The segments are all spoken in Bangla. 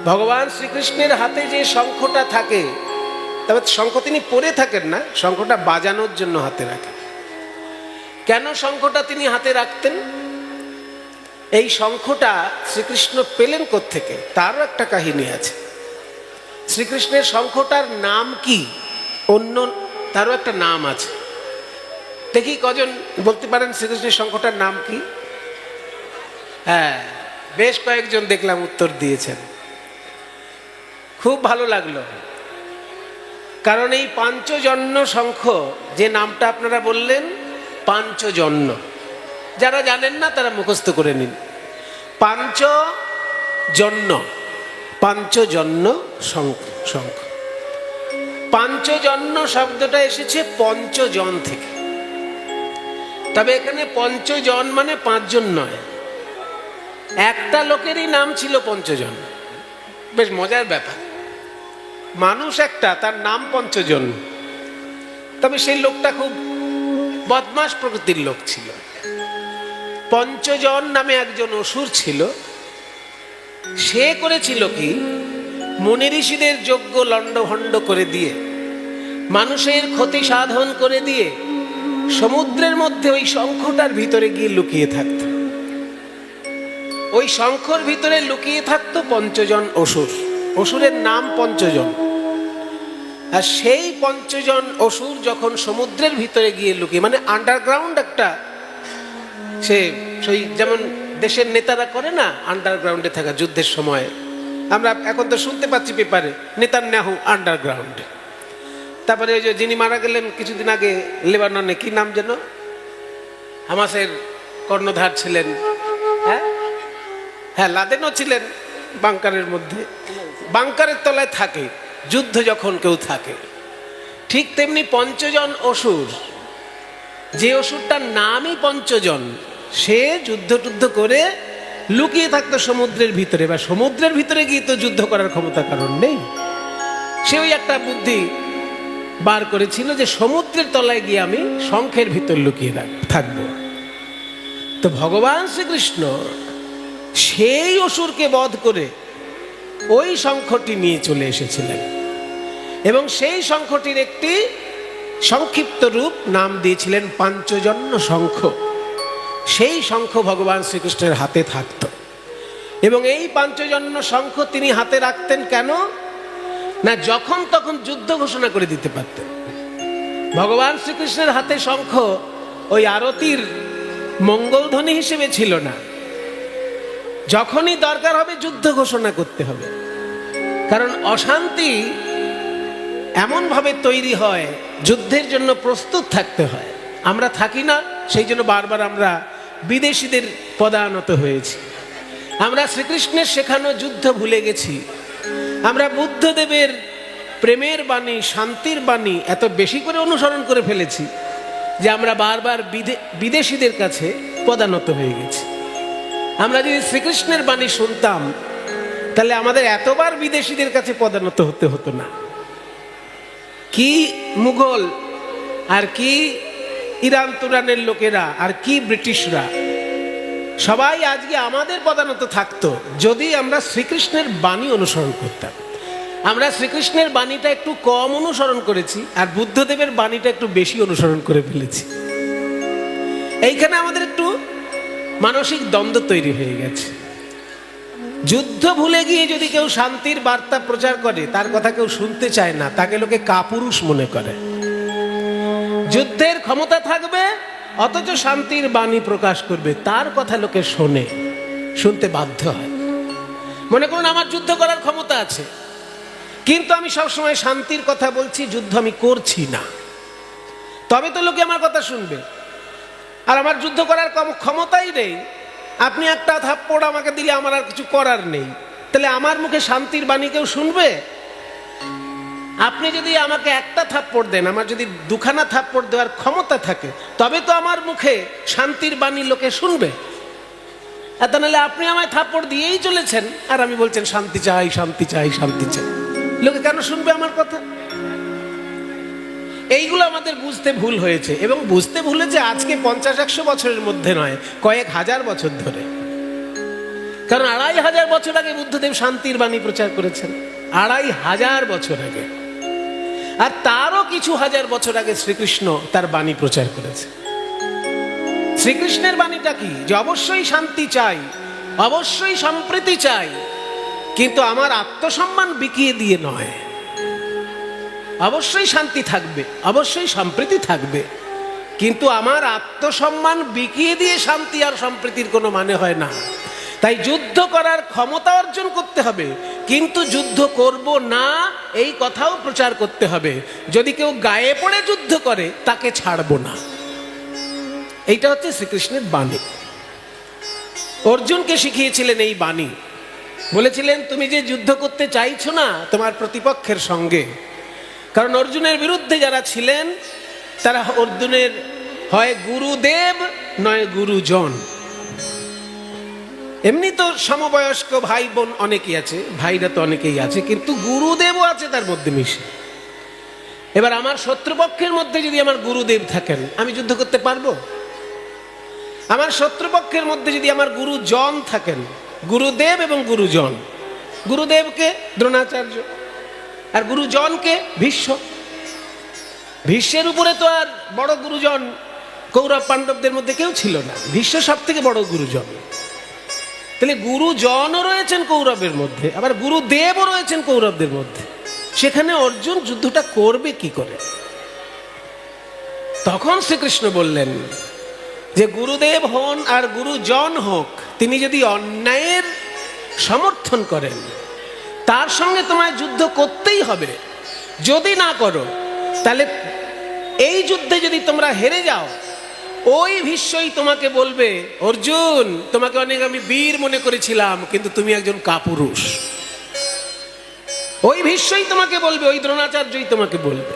ভগবান শ্রীকৃষ্ণের হাতে যে শঙ্খটা থাকে, তবে শঙ্খ তিনি পরে থাকেন না, শঙ্খটা বাজানোর জন্য হাতে রাখেন। কেন শঙ্খটা তিনি হাতে রাখতেন? এই শঙ্খটা শ্রীকৃষ্ণ পেলেন কোত্থেকে, তারও একটা কাহিনী আছে। শ্রীকৃষ্ণের শঙ্খটার নাম কি? অন্য তারও একটা নাম আছে। দেখি কজন বলতে পারেন শ্রীকৃষ্ণের শঙ্খটার নাম কি? হ্যাঁ, বেশ কয়েকজন দেখলাম উত্তর দিয়েছেন, খুব ভালো লাগলো। কারণ এই পাঞ্চজন্য শঙ্খ যে নামটা আপনারা বললেন, পাঞ্চজন্য, যারা জানেন না তারা মুখস্থ করে নিন। পাঞ্চজন্য, পাঞ্চজন্য শঙ্খ। পাঞ্চজন্য শব্দটা এসেছে পঞ্চজন থেকে। তবে এখানে পঞ্চজন মানে পাঁচজন নয়, একটা লোকেরই নাম ছিল পঞ্চজন। বেশ মজার ব্যাপার, মানুষ একটা, তার নাম পঞ্চজন। তবে সেই লোকটা খুব বদমাশ প্রকৃতির লোক ছিল। পঞ্চজন নামে একজন অসুর ছিল। সে করেছিল কি, মুনি ঋষিদের যজ্ঞ লণ্ডভণ্ড করে দিয়ে, মানুষের ক্ষতি সাধন করে দিয়ে, সমুদ্রের মধ্যে ওই শঙ্খটার ভিতরে গিয়ে লুকিয়ে থাকত। ওই শঙ্খর ভিতরে লুকিয়ে থাকতো পঞ্চজন অসুর। অসুরের নাম পঞ্চজন। আর সেই পঞ্চজন অসুর যখন সমুদ্রের ভিতরে গিয়ে লুকিয়ে, মানে আন্ডারগ্রাউন্ড একটা, সেই যেমন দেশের নেতারা করে না, আন্ডারগ্রাউন্ডে থাকা যুদ্ধের সময়। আমরা এখন তো শুনতে পাচ্ছি পেপারে, নেতানিয়াহু আন্ডারগ্রাউন্ডে। তারপরে ওই যে যিনি মারা গেলেন কিছুদিন আগে লেবাননে, কি নাম যেন, হামাসের কর্ণধার ছিলেন, হ্যাঁ হ্যাঁ লাদেনও ছিলেন বাংকারের মধ্যে, বাংকারের তলায় থাকে যুদ্ধ যখন কেউ থাকে। ঠিক তেমনি পঞ্চজন অসুর, যে অসুরটার নামই পঞ্চজন, সে যুদ্ধ করে লুকিয়ে থাকতো সমুদ্রের ভিতরে। বা সমুদ্রের ভিতরে গিয়ে তো যুদ্ধ করার ক্ষমতা কারণ নেই। সে ওই একটা বুদ্ধি বার করেছিল যে সমুদ্রের তলায় গিয়ে আমি শঙ্খের ভিতর লুকিয়ে থাকবো। তো ভগবান শ্রীকৃষ্ণ সেই অসুরকে বধ করে ওই শঙ্খটি নিয়ে চলে এসেছিলেন, এবং সেই শঙ্খটির একটি সংক্ষিপ্ত রূপ নাম দিয়েছিলেন পাঞ্চজন্য শঙ্খ। সেই শঙ্খ ভগবান শ্রীকৃষ্ণের হাতে থাকত, এবং এই পাঞ্চজন্য শঙ্খ তিনি হাতে রাখতেন কেন না, যখন তখন যুদ্ধ ঘোষণা করে দিতে পারতেন। ভগবান শ্রীকৃষ্ণের হাতে শঙ্খ ওই আরতির মঙ্গলধ্বনি হিসেবে ছিল না, যখনই দরকার হবে যুদ্ধ ঘোষণা করতে হবে। কারণ অশান্তি এমন ভাবে তৈরি হয়, যুদ্ধের জন্য প্রস্তুত থাকতে হয়। আমরা থাকি না, সেই জন্য বারবার আমরা বিদেশিদের পদানত হয়েছি। আমরা শ্রীকৃষ্ণের শেখানো যুদ্ধ ভুলে গেছি। আমরা বুদ্ধদেবের প্রেমের বাণী, শান্তির বাণী এত বেশি করে অনুসরণ করে ফেলেছি যে আমরা বারবার বিদেশিদের কাছে পদানত হয়ে গেছি। আমরা যদি শ্রীকৃষ্ণের বাণী শুনতাম, তাহলে আমাদের এতবার বিদেশিদের কাছে পদানত হতে হতো না। কি মুঘল, আর কি ইরান তুরানের লোকেরা, আর কি ব্রিটিশরা, সবাই আজকে আমাদের পদানত থাকতো যদি আমরা শ্রীকৃষ্ণের বাণী অনুসরণ করতাম। আমরা শ্রীকৃষ্ণের বাণীটা একটু কম অনুসরণ করেছি, আর বুদ্ধদেবের বাণীটা একটু বেশি অনুসরণ করে ফেলেছি। এইখানে আমাদের একটু মানসিক দ্বন্দ্ব তৈরি হয়ে গেছে। যুদ্ধ ভুলে গিয়ে যদি কেউ শান্তির বার্তা প্রচার করে, তার কথা কেউ শুনতে চায় না, তাকে লোকে কাপুরুষ মনে করে। যুদ্ধের ক্ষমতা থাকবে অথচ শান্তির বাণী প্রকাশ করবে, তার কথা লোকে শুনতে বাধ্য হয়। মনে করুন আমার যুদ্ধ করার ক্ষমতা আছে, কিন্তু আমি সবসময় শান্তির কথা বলছি, যুদ্ধ আমি করছি না, তবে তো লোকে আমার কথা শুনবে। আর আমার যুদ্ধ করার ক্ষমতাই নেই, আপনি একটা থাপ্পড় আমাকে দিলে আমার আর কিছু করার নেই, তাহলে আমার মুখে শান্তির বাণী কেউ শুনবে? আপনি যদি আমাকে একটা থাপ্পড় দেন, আমার যদি দুখানা থাপ্পড় দেওয়ার ক্ষমতা থাকে, তবে তো আমার মুখে শান্তির বাণী লোকে শুনবে। তা নাহলে আপনি আমায় থাপ্পড় দিয়েই চলেছেন, আর আমি বলছেন শান্তি চাই, শান্তি চাই, শান্তি চাই। লোকে কেন শুনবে আমার কথা? এইগুলো আমাদের বুঝতে ভুল হয়েছে, এবং বুঝতে ভুলেছে আজকে 50-100 বছরের মধ্যে নয়, কয়েক হাজার বছর ধরে। কারণ 2500 বছর আগে বুদ্ধদেব শান্তির বাণী প্রচার করেছেন, 2500 বছর আগে। আর তারও কিছু হাজার বছর আগে শ্রীকৃষ্ণ তার বাণী প্রচার করেছে। শ্রীকৃষ্ণের বাণীটা কি? যে অবশ্যই শান্তি চাই, অবশ্যই সম্প্রীতি চাই, কিন্তু আমার আত্মসম্মান বিকিয়ে দিয়ে নয়। অবশ্যই শান্তি থাকবে, অবশ্যই সম্প্রীতি থাকবে, কিন্তু আমার আত্মসম্মান বিকিয়ে দিয়ে শান্তি আর সম্প্রীতির কোনো মানে হয় না। তাই যুদ্ধ করার ক্ষমতা অর্জন করতে হবে, কিন্তু যুদ্ধ করব না এই কথাও প্রচার করতে হবে। যদি কেউ গায়ে পড়ে যুদ্ধ করে তাকে ছাড়বো না। এইটা হচ্ছে শ্রীকৃষ্ণের বাণী। অর্জুনকে শিখিয়েছিলেন এই বাণী, বলেছিলেন তুমি যে যুদ্ধ করতে চাইছো না তোমার প্রতিপক্ষের সঙ্গে, কারণ অর্জুনের বিরুদ্ধে যারা ছিলেন তারা অর্জুনের হয় গুরুদেব নয় গুরুজন। এমনি তো সমবয়স্ক ভাই বোন অনেকেই আছে, ভাইরা তো অনেকেই আছে, কিন্তু গুরুদেবও আছে তার মধ্যে মিশে। এবার আমার শত্রুপক্ষের মধ্যে যদি আমার গুরুদেব থাকেন, আমি যুদ্ধ করতে পারবো? আমার শত্রুপক্ষের মধ্যে যদি আমার গুরুজন থাকেন, গুরুদেব এবং গুরুজন, গুরুদেবকে দ্রোণাচার্য আর গুরুজনকে ভীষ্ম। ভীষ্মের উপরে তো আর বড় গুরুজন কৌরব পাণ্ডবদের মধ্যে কেউ ছিল না, ভীষ্ম সব থেকে বড় গুরুজন। তাহলে গুরুজনও রয়েছেন কৌরবের মধ্যে, আবার গুরুদেবও রয়েছেন কৌরবদের মধ্যে। সেখানে অর্জুন যুদ্ধটা করবে কি করে? তখন শ্রীকৃষ্ণ বললেন যে গুরুদেব হন আর গুরুজন হোক, তিনি যদি অন্যায়ের সমর্থন করেন তার সঙ্গে তোমায় যুদ্ধ করতেই হবে। যদি না করো তাহলে এই যুদ্ধে যদি তোমরা হেরে যাও, ওই ভীষ্মই তোমাকে বলবে অর্জুন তোমাকে অনেক আমি বীর মনে করেছিলাম, কিন্তু তুমি একজন কাপুরুষ। ওই ভীষ্মই তোমাকে বলবে, ওই দ্রোণাচার্যই তোমাকে বলবে।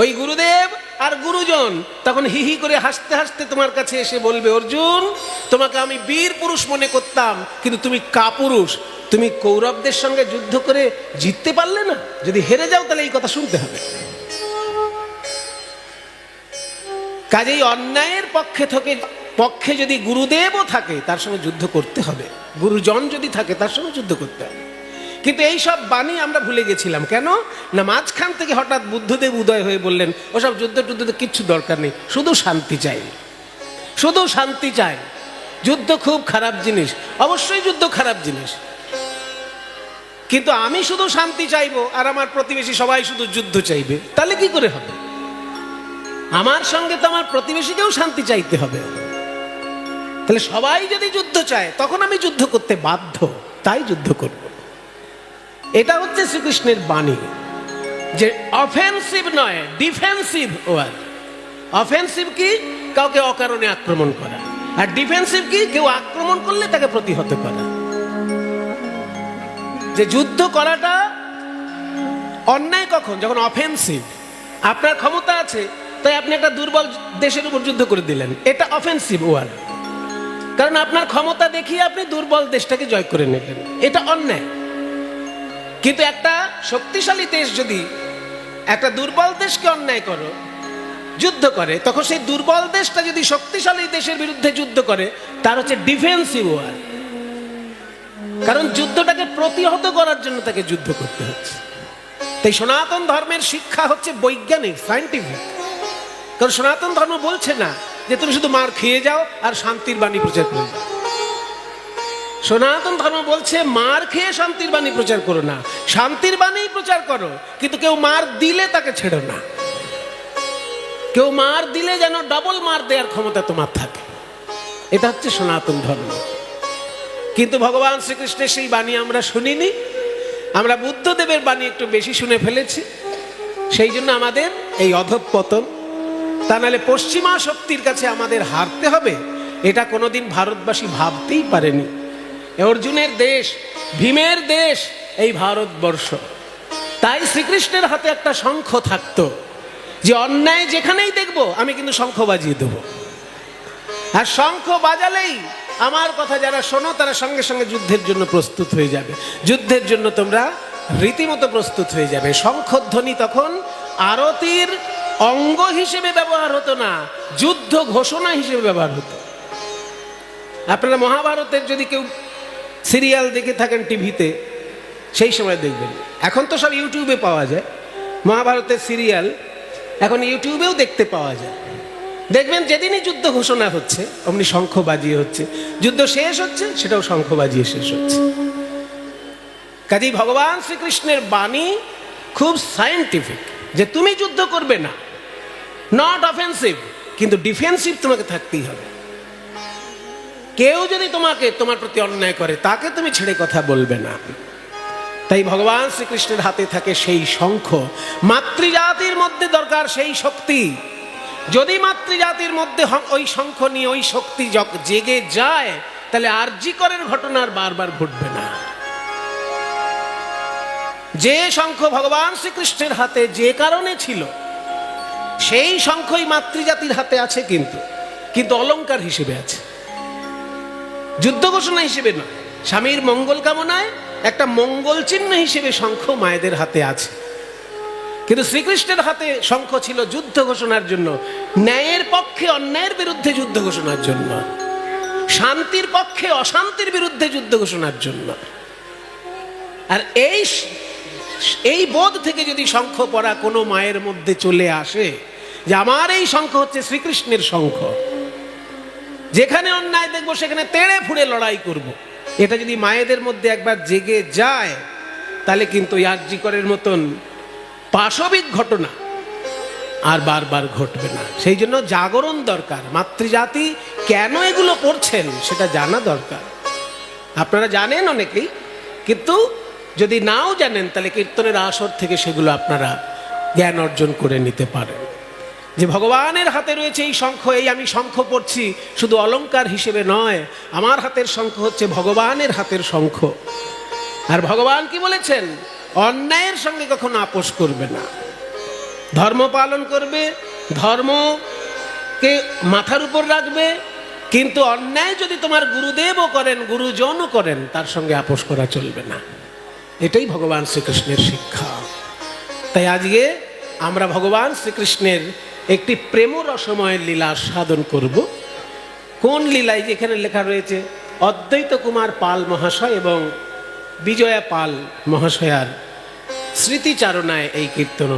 ওই গুরুদেব আর গুরুজন তখন হি হি করে হাসতে হাসতে তোমার কাছে এসে বলবে অর্জুন তোমাকে আমি বীর পুরুষ মনে করতাম, কিন্তু তুমি কাপুরুষ। তুমি কৌরবদের সঙ্গে যুদ্ধ করে জিততে পারলে না, যদি হেরে যাও তাহলে এই কথা শুনতে হবে। কাজেই অন্যায়ের পক্ষে যদি গুরুদেবও থাকে তার সঙ্গে যুদ্ধ করতে হবে, গুরুজন যদি থাকে তার সঙ্গে যুদ্ধ করতে হবে। কিন্তু এই সব বাণী আমরা ভুলে গেছিলাম। কেন না, মাঝখান থেকে হঠাৎ বুদ্ধদেব উদয় হয়ে বললেন ওসব যুদ্ধ টুদ্ধ কিচ্ছু দরকার নেই, শুধু শান্তি চাই, শুধু শান্তি চাই। যুদ্ধ খুব খারাপ জিনিস, অবশ্যই যুদ্ধ খারাপ জিনিস, কিন্তু আমি শুধু শান্তি চাইবো আর আমার প্রতিবেশী সবাই শুধু যুদ্ধ চাইবে, তাহলে কি করে হবে? আমার সঙ্গে তো আমার প্রতিবেশীকেও শান্তি চাইতে হবে। তাহলে সবাই যদি যুদ্ধ চায় তখন আমি যুদ্ধ করতে বাধ্য, তাই যুদ্ধ করব। এটা হচ্ছে শ্রীকৃষ্ণের বাণী, যে অফেন্সিভ নয় ডিফেন্সিভ ওয়ার। অফেন্সিভ কি? কাউকে অকারণে আক্রমণ করা, আর ডিফেন্সিভ কি? কেউ আক্রমণ করলে তাকে প্রতিহত করা। যে যুদ্ধ করাটা অন্যায় কখন? যখন অফেন্সিভ। আপনার ক্ষমতা আছে তাই আপনি একটা দুর্বল দেশের উপর যুদ্ধ করে দিলেন, এটা অফেন্সিভ ওয়ার। কারণ আপনার ক্ষমতা দেখিয়ে আপনি দুর্বল দেশটাকে জয় করে নিলেন, এটা অন্যায়। কিন্তু একটা শক্তিশালী দেশ যদি একটা দুর্বল দেশকে অন্যায় করো যুদ্ধ করে, তখন সেই দুর্বল দেশটা যদি শক্তিশালী দেশের বিরুদ্ধে যুদ্ধ করে তার হচ্ছে ডিফেন্সিভ ওয়ার। কারণ যুদ্ধটাকে প্রতিহত করার জন্য তাকে যুদ্ধ করতে হচ্ছে। তাই সনাতন ধর্মের শিক্ষা হচ্ছে বৈজ্ঞানিক, সায়েন্টিফিক। কারণ সনাতন ধর্ম বলছে না যে তুমি শুধু মার খেয়ে যাও আর শান্তির বাণী প্রচার করে যাও। সনাতন ধর্ম বলছে মার খেয়ে শান্তির বাণী প্রচার করো না, শান্তির বাণী প্রচার করো, কিন্তু কেউ মার দিলে তাকে ছেড়ো না। কেউ মার দিলে যেন ডবল মার দেওয়ার ক্ষমতা তোমার থাকে। এটা হচ্ছে সনাতন ধর্ম। কিন্তু ভগবান শ্রীকৃষ্ণের সেই বাণী আমরা শুনিনি, আমরা বুদ্ধদেবের বাণী একটু বেশি শুনে ফেলেছি, সেই জন্য আমাদের এই অধঃপতন। তা নাহলে পশ্চিমা শক্তির কাছে আমাদের হারতে হবে, এটা কোনোদিন ভারতবাসী ভাবতেই পারেনি। অর্জুনের দেশ, ভীমের দেশ এই ভারতবর্ষ। তাই শ্রীকৃষ্ণের হাতে একটা শঙ্খ থাকতো, যে অন্যায় যেখানেই দেখবো আমি কিন্তু শঙ্খ বাজিয়ে দেবো। আর শঙ্খ বাজালেই আমার কথা যারা শোনো তারা সঙ্গে সঙ্গে যুদ্ধের জন্য প্রস্তুত হয়ে যাবে, যুদ্ধের জন্য তোমরা রীতিমতো প্রস্তুত হয়ে যাবে। শঙ্খধ্বনি তখন আরতির অঙ্গ হিসেবে ব্যবহার হতো না, যুদ্ধ ঘোষণা হিসেবে ব্যবহার হতো। আপনারা মহাভারতের যদি কেউ সিরিয়াল দেখে থাকেন টিভিতে, সেই সময় দেখবেন। এখন তো সব ইউটিউবে পাওয়া যায়, মহাভারতের সিরিয়াল এখন ইউটিউবেও দেখতে পাওয়া যায়। দেখবেন যেদিনই যুদ্ধ ঘোষণা হচ্ছে অমনি শঙ্খ বাজিয়ে হচ্ছে, যুদ্ধ শেষ হচ্ছে সেটাও শঙ্খ বাজিয়ে শেষ হচ্ছে। কাজেই ভগবান শ্রীকৃষ্ণের বাণী খুব সায়েন্টিফিক, যে তুমি যুদ্ধ করবে না, নট অফেন্সিভ, কিন্তু ডিফেন্সিভ তোমাকে থাকতেই হবে। কেউ যদি তোমার প্রতি অন্যায় করে তাকে তুমি ছেড়ে কথা বলবে না। তাই ভগবান শ্রীকৃষ্ণের হাতে থাকে সেই শঙ্খ। মাতৃজাতির মধ্যে দরকার সেই শক্তি। যদি মাতৃজাতির মধ্যে ওই শঙ্খ নিয়ে ওই শক্তি জেগে যায়, তাহলে আরজিকরের ঘটনা আর বারবার ঘটবে না। যে শঙ্খ ভগবান শ্রীকৃষ্ণের হাতে যে কারণে ছিল, সেই শঙ্খই মাতৃজাতির হাতে আছে, কিন্তু অলংকার হিসেবে আছে, যুদ্ধ ঘোষণা হিসেবে নয়। স্বামীর মঙ্গল কামনায় একটা মঙ্গল চিহ্ন হিসেবে শঙ্খ মায়েদের হাতে আছে, কিন্তু শ্রীকৃষ্ণের হাতে শঙ্খ ছিল যুদ্ধ ঘোষণার জন্য, ন্যায়ের পক্ষে অন্যায়ের বিরুদ্ধে যুদ্ধ ঘোষণার জন্য, শান্তির পক্ষে অশান্তির বিরুদ্ধে যুদ্ধ ঘোষণার জন্য। আর এই বোধ থেকে যদি শঙ্খ পরা কোনো মায়ের মধ্যে চলে আসে যে আমার এই শঙ্খ হচ্ছে শ্রীকৃষ্ণের শঙ্খ, যেখানে অন্যায় দেখবো সেখানে তেড়ে ফুড়ে লড়াই করব, এটা যদি মায়েদের মধ্যে একবার জেগে যায়, তাহলে কিন্তু আরজিকরের মতন পাশবিক ঘটনা আর বারবার ঘটবে না। সেই জন্য জাগরণ দরকার। মাতৃজাতি কেন এগুলো করছেন সেটা জানা দরকার। আপনারা জানেন অনেকেই, কিন্তু যদি নাও জানেন তাহলে কীর্তনের আসর থেকে সেগুলো আপনারা জ্ঞান অর্জন করে নিতে পারেন, যে ভগবানের হাতে রয়েছে এই শঙ্খ। এই আমি শঙ্খ পড়ছি শুধু অলংকার হিসেবে নয়, আমার হাতের শঙ্খ হচ্ছে ভগবানের হাতের শঙ্খ। আর ভগবান কি বলেছেন? অন্যায়ের সঙ্গে কখনো আপোষ করবে না, ধর্ম পালন করবে, ধর্মকে মাথার উপর রাখবে, কিন্তু অন্যায় যদি তোমার গুরুদেবও করেন, গুরুজনও করেন, তার সঙ্গে আপোষ করা চলবে না। এটাই ভগবান শ্রীকৃষ্ণের শিক্ষা। তাই আজকে আমরা ভগবান শ্রীকৃষ্ণের একটি প্রেম রসময়ের লীলা সাধন করব। কোন লীলায়? যেখানে লেখা রয়েছে অদ্বৈত কুমার পাল মহাশয় এবং বিজয়া পাল মহাশয়ার স্মৃতিচারণায় এই কীর্তন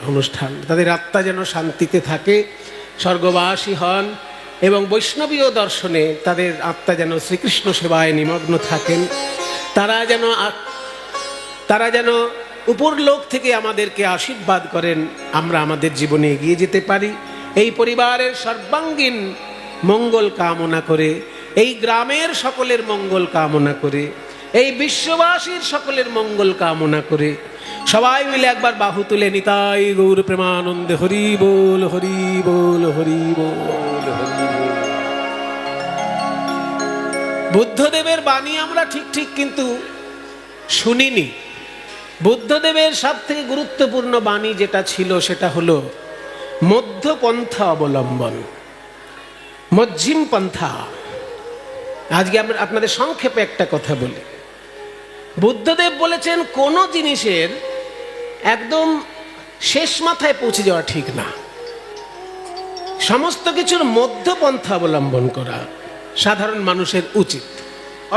অনুষ্ঠান। তাদের আত্মা যেন শান্তিতে থাকে, স্বর্গবাসী হন, এবং বৈষ্ণবীয় দর্শনে তাদের আত্মা যেন শ্রীকৃষ্ণ সেবায় নিমগ্ন থাকেন। তারা যেন উপর লোক থেকে আমাদেরকে আশীর্বাদ করেন, আমরা আমাদের জীবনে এগিয়ে যেতে পারি। এই পরিবারের সর্বাঙ্গীন মঙ্গল কামনা করে, এই গ্রামের সকলের মঙ্গল কামনা করে, এই বিশ্ববাসীর সকলের মঙ্গল কামনা করে সবাই মিলে একবার বাহু তুলে নিতাই গৌর প্রেমানন্দে হরি বল, হরি বল, হরি বল, হরি বল। বুদ্ধদেবের বাণী আমরা ঠিক কিন্তু শুনিনি। বুদ্ধদেবের সব থেকে গুরুত্বপূর্ণ বাণী যেটা ছিল সেটা হলো মধ্যপন্থা অবলম্বন, মধ্যম পন্থা। আজকে আমরা আপনাদের সংক্ষেপে একটা কথা বলি। বুদ্ধদেব বলেছেন কোন জিনিসের একদম শেষ মাথায় পৌঁছে যাওয়া ঠিক না, সমস্ত কিছুর মধ্যপন্থা অবলম্বন করা সাধারণ মানুষের উচিত।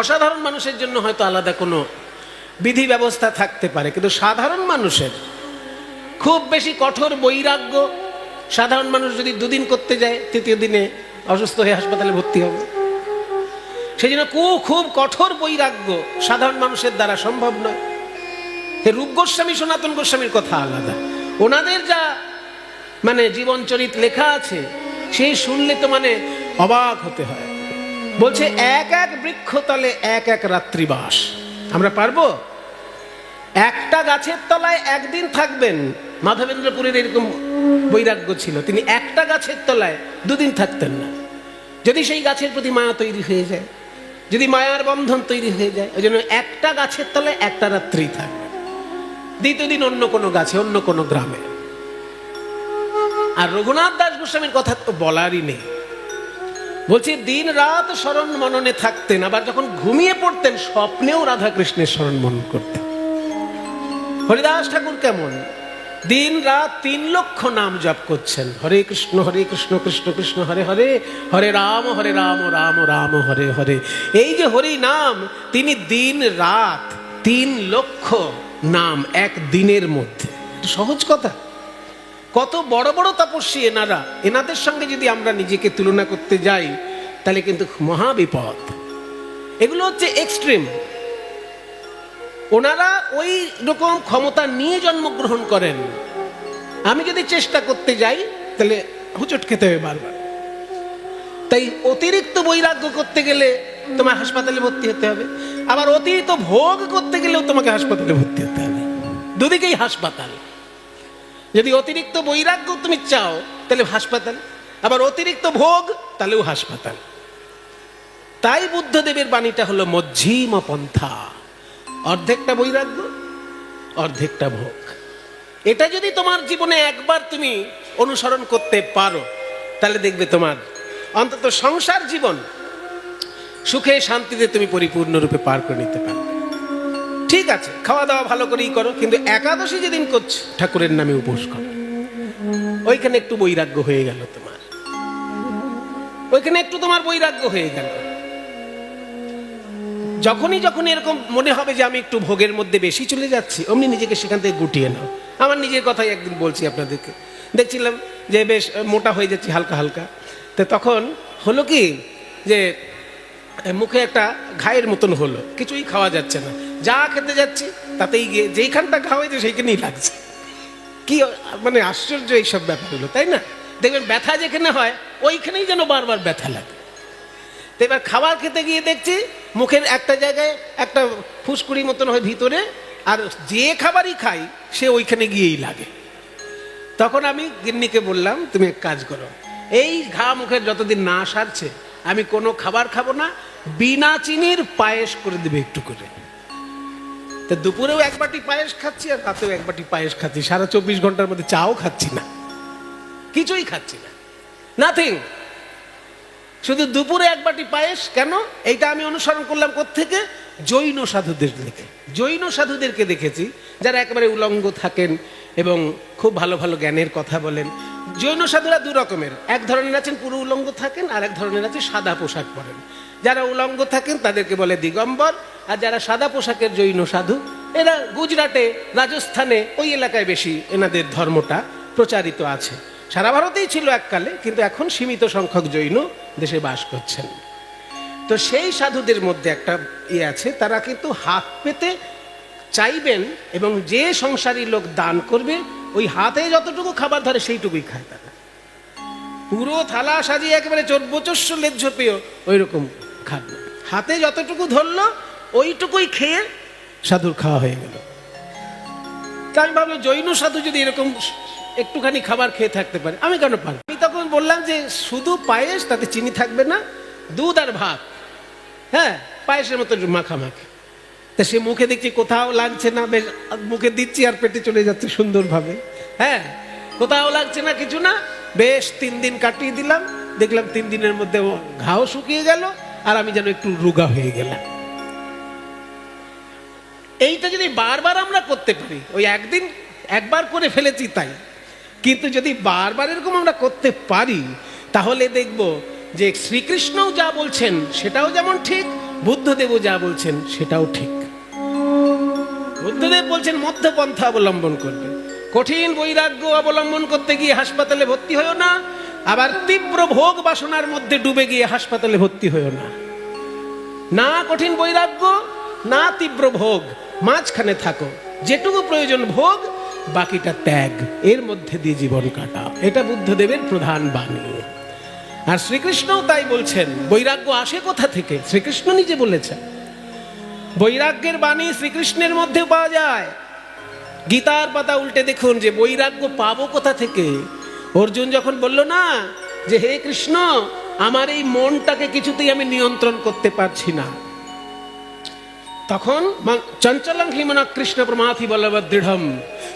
অসাধারণ মানুষের জন্য হয়তো আলাদা কোনো বিধি ব্যবস্থা থাকতে পারে, কিন্তু সাধারণ মানুষের খুব বেশি কঠোর বৈরাগ্য। সাধারণ মানুষ যদি দুদিন করতে যায়, তৃতীয় দিনে অসুস্থ হয়ে হাসপাতালে ভর্তি হবে। সেই জন্য খুব কঠোর বৈরাগ্য সাধারণ মানুষের দ্বারা সম্ভব নয়। রূপ গোস্বামী, সনাতন গোস্বামীর কথা আলাদা, ওনাদের যা জীবনচরিত লেখা আছে সেই শুনলে তো অবাক হতে হয়। বলছে এক এক বৃক্ষতলে এক এক রাত্রিবাস। আমরা পারবো? একটা গাছের তলায় একদিন থাকবেন। মাধবেন্দ্রপুরের এরকম বৈরাগ্য ছিল, তিনি একটা গাছের তলায় দুদিন থাকতেন না। যদি সেই গাছের প্রতি মায়া তৈরি হয়ে যায়, যদি মায়ার বন্ধন তৈরি হয়ে যায়, ওই জন্য একটা গাছের তলায় একটা রাত্রি থাকবে, দ্বিতীয় দিন অন্য কোনো গাছে, অন্য কোনো গ্রামে। আর রঘুনাথ দাস গোস্বামীর কথা তো বলারই নেই। বলছে দিন রাত স্মরণ মননে থাকতেন, আবার যখন ঘুমিয়ে পড়তেন স্বপ্নেও রাধা কৃষ্ণের স্মরণ মনন করতেন। হরিদাস ঠাকুর কেমন? দিন রাত 3 লক্ষ নাম জপ করছেন, হরে কৃষ্ণ কৃষ্ণ কৃষ্ণ হরে হরে, হরে রাম রাম রাম হরে হরে। এই যে হরি নাম, তিনি দিন রাত 3 লক্ষ নাম এক দিনের মধ্যে। সহজ কথা। কত বড় বড় তপস্বী এনারা, এনাদের সঙ্গে যদি আমরা নিজেকে তুলনা করতে যাই তাহলে কিন্তু মহা বিপদ। এগুলো হচ্ছে এক্সট্রিম। ওনারা ওই রকম ক্ষমতা নিয়ে জন্মগ্রহণ করেন। আমি যদি চেষ্টা করতে যাই তাহলে হুচট খেতে হবে বারবার। তাই অতিরিক্ত বৈরাগ্য করতে গেলে তোমার হাসপাতালে ভর্তি হতে হবে, আবার অতিরিক্ত ভোগ করতে গেলেও তোমাকে হাসপাতালে ভর্তি হতে হবে। দুদিকেই হাসপাতাল। যদি অতিরিক্ত বৈরাগ্য তুমি চাও তাহলে হাসপাতাল, আবার অতিরিক্ত ভোগ তাহলেও হাসপাতাল। তাই বুদ্ধদেবের বাণীটা হলো মধ্যম পন্থা, অর্ধেকটা বৈরাগ্য অর্ধেকটা ভোগ। এটা যদি তোমার জীবনে একবার তুমি অনুসরণ করতে পারো তাহলে দেখবে তোমার অন্তত সংসার জীবন সুখে শান্তিতে তুমি পরিপূর্ণরূপে পার করে নিতে পারবে। ঠিক আছে, খাওয়া দাওয়া ভালো করেই করো, কিন্তু একাদশী যেদিন করছো ঠাকুরের নামে উপোস করো। ওইখানে একটু বৈরাগ্য হয়ে গেল তোমার, ওইখানে একটু তোমার বৈরাগ্য হয়ে গেল। যখনই এরকম মনে হবে যে আমি একটু ভোগের মধ্যে বেশি চলে যাচ্ছি, অমনি নিজেকে সেখান থেকে গুটিয়ে নাও। আমার নিজের কথাই একদিন বলছি আপনাদেরকে। দেখছিলাম যে বেশ মোটা হয়ে যাচ্ছি হালকা হালকা। তো তখন হলো কি যে মুখে একটা ঘায়ের মতন হলো, কিছুই খাওয়া যাচ্ছে না। যা খেতে যাচ্ছি তাতেই গিয়ে যেইখানটা ঘা হয়েছে সেইখানেই লাগছে। কি মানে আশ্চর্য এইসব ব্যাপার হলো, তাই না? দেখবেন ব্যথা যেখানে হয় ওইখানেই যেন বারবার ব্যথা লাগে। তো এবার খাবার খেতে গিয়ে দেখছি মুখের একটা জায়গায় একটা ফুসকুড়ি মতন হয় ভিতরে, আর যে খাবারই খাই সে ওইখানে গিয়েই লাগে। তখন আমি গিন্নিকে বললাম, তুমি এক কাজ করো, এই ঘা মুখের যতদিন না সারছে আমি কোনো খাবার খাবো না, বিনা চিনির পায়েস করে দেবে একটু করে। তো দুপুরেও এক বাটি পায়েস খাচ্ছি আর রাতেও এক বাটি পায়েস খাচ্ছি, সারা 24 ঘন্টার মধ্যে চাও খাচ্ছি না, কিছুই খাচ্ছি না, নাথিং। শুধু দুপুরে এক বাটি পায়েস। কেন? এইটা আমি অনুসরণ করলাম কোত্থেকে? জৈন সাধুদের দেখে। জৈন সাধুদেরকে দেখেছি যারা একেবারে উলঙ্গ থাকেন এবং খুব ভালো ভালো জ্ঞানের কথা বলেন। জৈন সাধুরা 2 রকমের, এক ধরনের আছেন পুরো উলঙ্গ থাকেন, আর এক ধরনের আছে সাদা পোশাক পরেন। যারা উলঙ্গ থাকেন তাদেরকে বলে দিগম্বর, আর যারা সাদা পোশাকের জৈন সাধু এরা গুজরাটে, রাজস্থানে ওই এলাকায় বেশি এনাদের ধর্মটা প্রচারিত আছে। সারা ভারতেই ছিল এককালে, কিন্তু এখন সীমিত সংখ্যক জৈন দেশে বাস করছেন। তো সেই সাধুদের মধ্যে একটা আছে, তারা কিন্তু হাত পেতে চাইবেন এবং যে সংসারী লোক দান করবে ওই হাতে যতটুকু খাবার ধরে সেইটুকুই খায় তারা। পুরো থালা সাজিয়ে একেবারে চর্বচস্য লেজ্জ পেয়েও ওই রকম খাবে। হাতে যতটুকু ধরলো ওইটুকুই খেয়ে সাধুর খাওয়া হয়ে গেল। তাই আমি ভাবলাম জৈন সাধু যদি এরকম একটুখানি খাবার খেয়ে থাকতে পারে, আমি কেন পারি? আমি তখন বললাম যে শুধু পায়েস, তাতে চিনি থাকবে না, দুধ আর ভাত, হ্যাঁ পায়েসের মতো মাখামাখি। তা সে মুখে দেখছি কোথাও লাগছে না, বেশ মুখে দিচ্ছি আর পেটে চলে যাচ্ছে সুন্দরভাবে, হ্যাঁ কোথাও লাগছে না, কিছু না। বেশ 3 দিন কাটিয়ে দিলাম, দেখলাম 3 দিনের মধ্যে ও ঘাও শুকিয়ে গেল আর আমি যেন একটু রোগা হয়ে গেলাম। এইটা যদি বারবার আমরা করতে পারি, ওই একদিন একবার করে ফেলেছি তাই, কিন্তু যদি বারবার এরকম আমরা করতে পারি তাহলে দেখব যে শ্রীকৃষ্ণও যা বলছেন সেটাও যেমন ঠিক, বুদ্ধদেবও যা বলছেন সেটাও ঠিক। বুদ্ধদেব বলছেন মধ্যপন্থা অবলম্বন করবে। কঠিন বৈরাগ্য অবলম্বন করতে গিয়ে হাসপাতালে ভর্তি হয়েও না, আবার তীব্র ভোগ বাসনার মধ্যে ডুবে গিয়ে হাসপাতালে ভর্তি হয়েও না। না কঠিন বৈরাগ্য না তীব্র ভোগ, মাঝখানে থাকো, যেটুকু প্রয়োজন ভোগ, বাকিটা ত্যাগ, এর মধ্যে দিয়ে জীবন কাটা। এটা বুদ্ধদেবের প্রধান বাণী। আর শ্রীকৃষ্ণও তাই বলছেন। বৈরাগ্য আসে কোথা থেকে? শ্রীকৃষ্ণ নিজে বলেছেন। বৈরাগ্যের বাণী শ্রীকৃষ্ণের মধ্যে পাওয়া যায়। গীতার পাতা উল্টে দেখুন যে বৈরাগ্য পাবো কোথা থেকে। অর্জুন যখন বলল না যে হে কৃষ্ণ, আমার এই মনটাকে কিছুতেই আমি নিয়ন্ত্রণ করতে পারছি না, তখন চঞ্চলং হি মনঃ কৃষ্ণ প্রমাথি বলবৎ দৃঢ়ম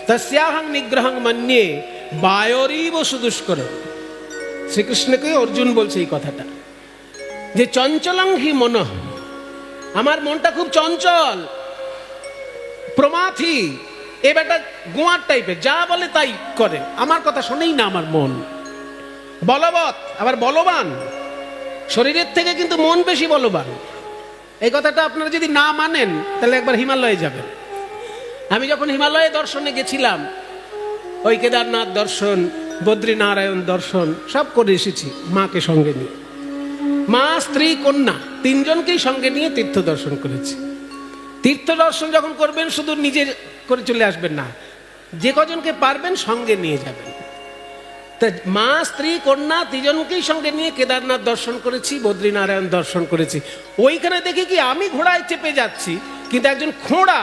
তস্যাহং নিগ্রহং মন্যে বায়োরিব সুদুষ্করম। শ্রীকৃষ্ণকে অর্জুন বলছে এই কথাটা, যে চঞ্চলং হি মনঃ, আমার মনটা খুব চঞ্চল, প্রমাথি এ বেটা গোয়ার টাইপের, যা বলে তাই করে, আমার কথা শোনেই না আমার মন। বলবৎ, আবার বলবান। শরীরের থেকে কিন্তু মন বেশি বলবান। এই কথাটা আপনারা যদি না মানেন তাহলে একবার হিমালয়ে যাবেন। আমি যখন হিমালয়ে দর্শনে গেছিলাম, ওই কেদারনাথ দর্শন, বদ্রীনারায়ণ দর্শন সব করে এসেছি মাকে সঙ্গে নিয়ে। মা, স্ত্রী, কন্যা তিনজনকেই সঙ্গে নিয়ে তীর্থ দর্শন করেছি। তীর্থ দর্শন যখন করবেন শুধু নিজে করে চলে আসবেন না, যে কজনকে পারবেন সঙ্গে নিয়ে যাবেন। তা মা, স্ত্রী, কন্যা তিনজনকেই সঙ্গে নিয়ে কেদারনাথ দর্শন করেছি, বদ্রীনারায়ণ দর্শন করেছি। ওইখানে দেখি কি আমি ঘোড়ায় চেপে যাচ্ছি, কিন্তু একজন খোঁড়া,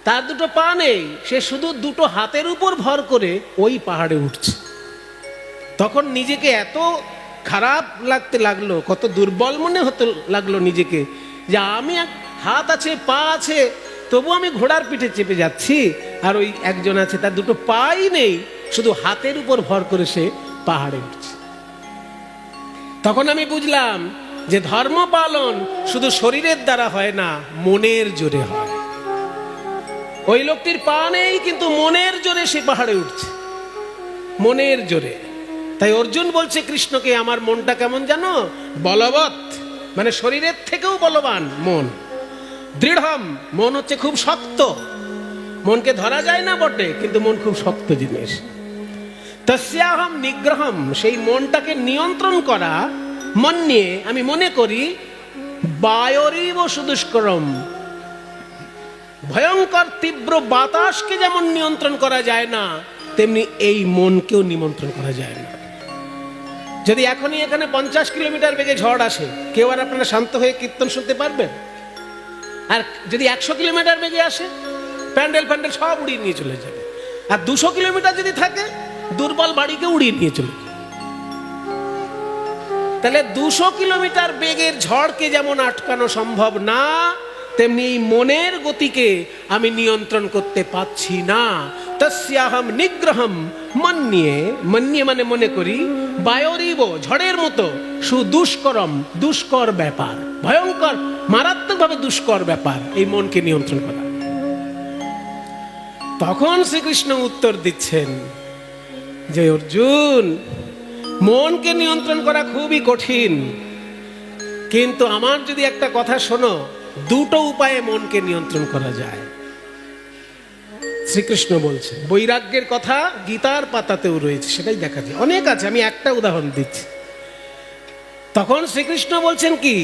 তার দুটো পা নেই, সে শুধু দুটো হাতের উপর ভর করে ওই পাহাড়ে উঠছে। তখন নিজেকে এত খারাপ লাগতে লাগলো, কত দুর্বল মনে হতে লাগলো নিজেকে, যে আমি হাত আছে, পা আছে, তবু আমি ঘোড়ার পিঠে চেপে যাচ্ছি, আর ওই একজন আছে তার দুটো পাই নেই, শুধু হাতের উপর ভর করে সে পাহাড়ে উঠছে। তখন আমি বুঝলাম যে ধর্ম পালন শুধু শরীরের দ্বারা হয় না, মনের জোরে হয়। ওই লোকটির পা নেই, কিন্তু মনের জোরে সে পাহাড়ে উঠছে, মনের জোরে। তাই অর্জুন বলছে কৃষ্ণকে, আমার মনটা কেমন জানো? বলবৎ, মানে শরীরের থেকেও বলবান মন। দৃঢ়ম, মন হচ্ছে খুব শক্ত। মনকে ধরা যায় না বটে, কিন্তু মন খুব শক্ত জিনিস। তস্যাহম নিগ্রহম, সেই মনটাকে নিয়ন্ত্রণ করা, মন নিয়ে আমি মনে করি বায়রিব সুদুষ্করম, ভয়ঙ্কর তীব্র বাতাসকে যেমন নিয়ন্ত্রণ করা যায় না, তেমনি এই মনকেও নিয়ন্ত্রণ করা যায় না। যদি এখনই এখানে 50 কিলোমিটার বেগে ঝড় আসে, কেউ আর আপনারা শান্ত হয়ে কীর্তন শুনতে পারবেন? আর যদি 100 কিলোমিটার বেগে আসে, প্যান্ডেল ফ্যান্ডেল সব উড়িয়ে নিয়ে চলে যাবে। আর 200 কিলোমিটার যদি থাকে, দুর্বল বাড়িকে উড়িয়ে নিয়ে চলে যাবে। তাহলে 200 কিলোমিটার বেগের ঝড়কে যেমন আটকানো সম্ভব না, তেমনি এই মনের গতিকে আমি নিয়ন্ত্রণ করতে পারছি না। তস্যাহম নিগ্রহম, মন্যে মানে মনে করি, বায়রিব, ঝড়ের মতো, সুদুষ্করম, দুষ্কর ব্যাপার, ভয়ঙ্কর মারাত্মকভাবে দুষ্কর ব্যাপার এই মনকে নিয়ন্ত্রণ করা। তখন শ্রীকৃষ্ণ উত্তর দিচ্ছেন যে অর্জুন, মনকে নিয়ন্ত্রণ করা খুবই কঠিন, কিন্তু আমার যদি একটা কথা শোনো, দুটো উপায়ে মনকে নিয়ন্ত্রণ করা যায়। শ্রীকৃষ্ণ বলছে, বৈরাগ্যের কথা গীতার পাতাতেও রয়েছে, সেটাই দেখা যায়, অনেক আছে, আমি একটা উদাহরণ দিচ্ছি। তখন শ্রীকৃষ্ণ বলছেন কি,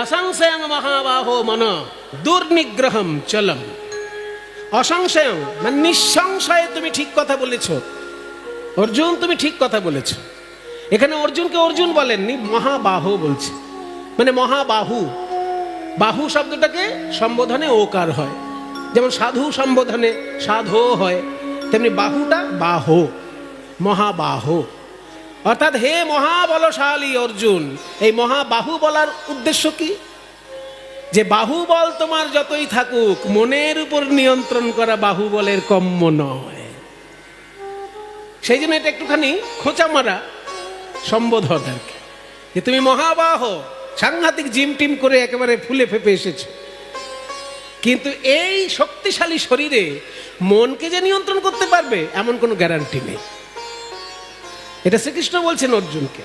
অসংশয়ং মহাবাহো মন দুর্নিগ্রহম চলম। অসংশয়ং মানে নিঃসংশয়ে তুমি ঠিক কথা বলেছ অর্জুন, তুমি ঠিক কথা বলেছ। এখানে অর্জুনকে অর্জুন বলেননি, মহাবাহু বলছে, মানে মহাবাহু। বাহু শব্দটাকে সম্বোধনে ওকার হয়, যেমন সাধু সম্বোধনে সাধো হয়, তেমনি বাহুটা বাহো, মহাবাহু। অর্থাৎ হে মহাবলশালী অর্জুন, এই মহাবাহু বলার উদ্দেশ্য কি? যে বাহুবল তোমার যতই থাকুক, মনের উপর নিয়ন্ত্রণ করা বাহুবলের কম্য নয়। সেই জন্য এটা একটুখানি খোঁচা মারা সম্বোধন আর কি, যে তুমি মহাবাহ, সাংঘাতিক জিম টিম করে একেবারে ফুলে ফেপে এসেছ, কিন্তু এই শক্তিশালী শরীরে মনকে যে নিয়ন্ত্রণ করতে পারবে এমন কোনো গ্যারান্টি নেই। এটা শ্রীকৃষ্ণ বলছেন অর্জুনকে।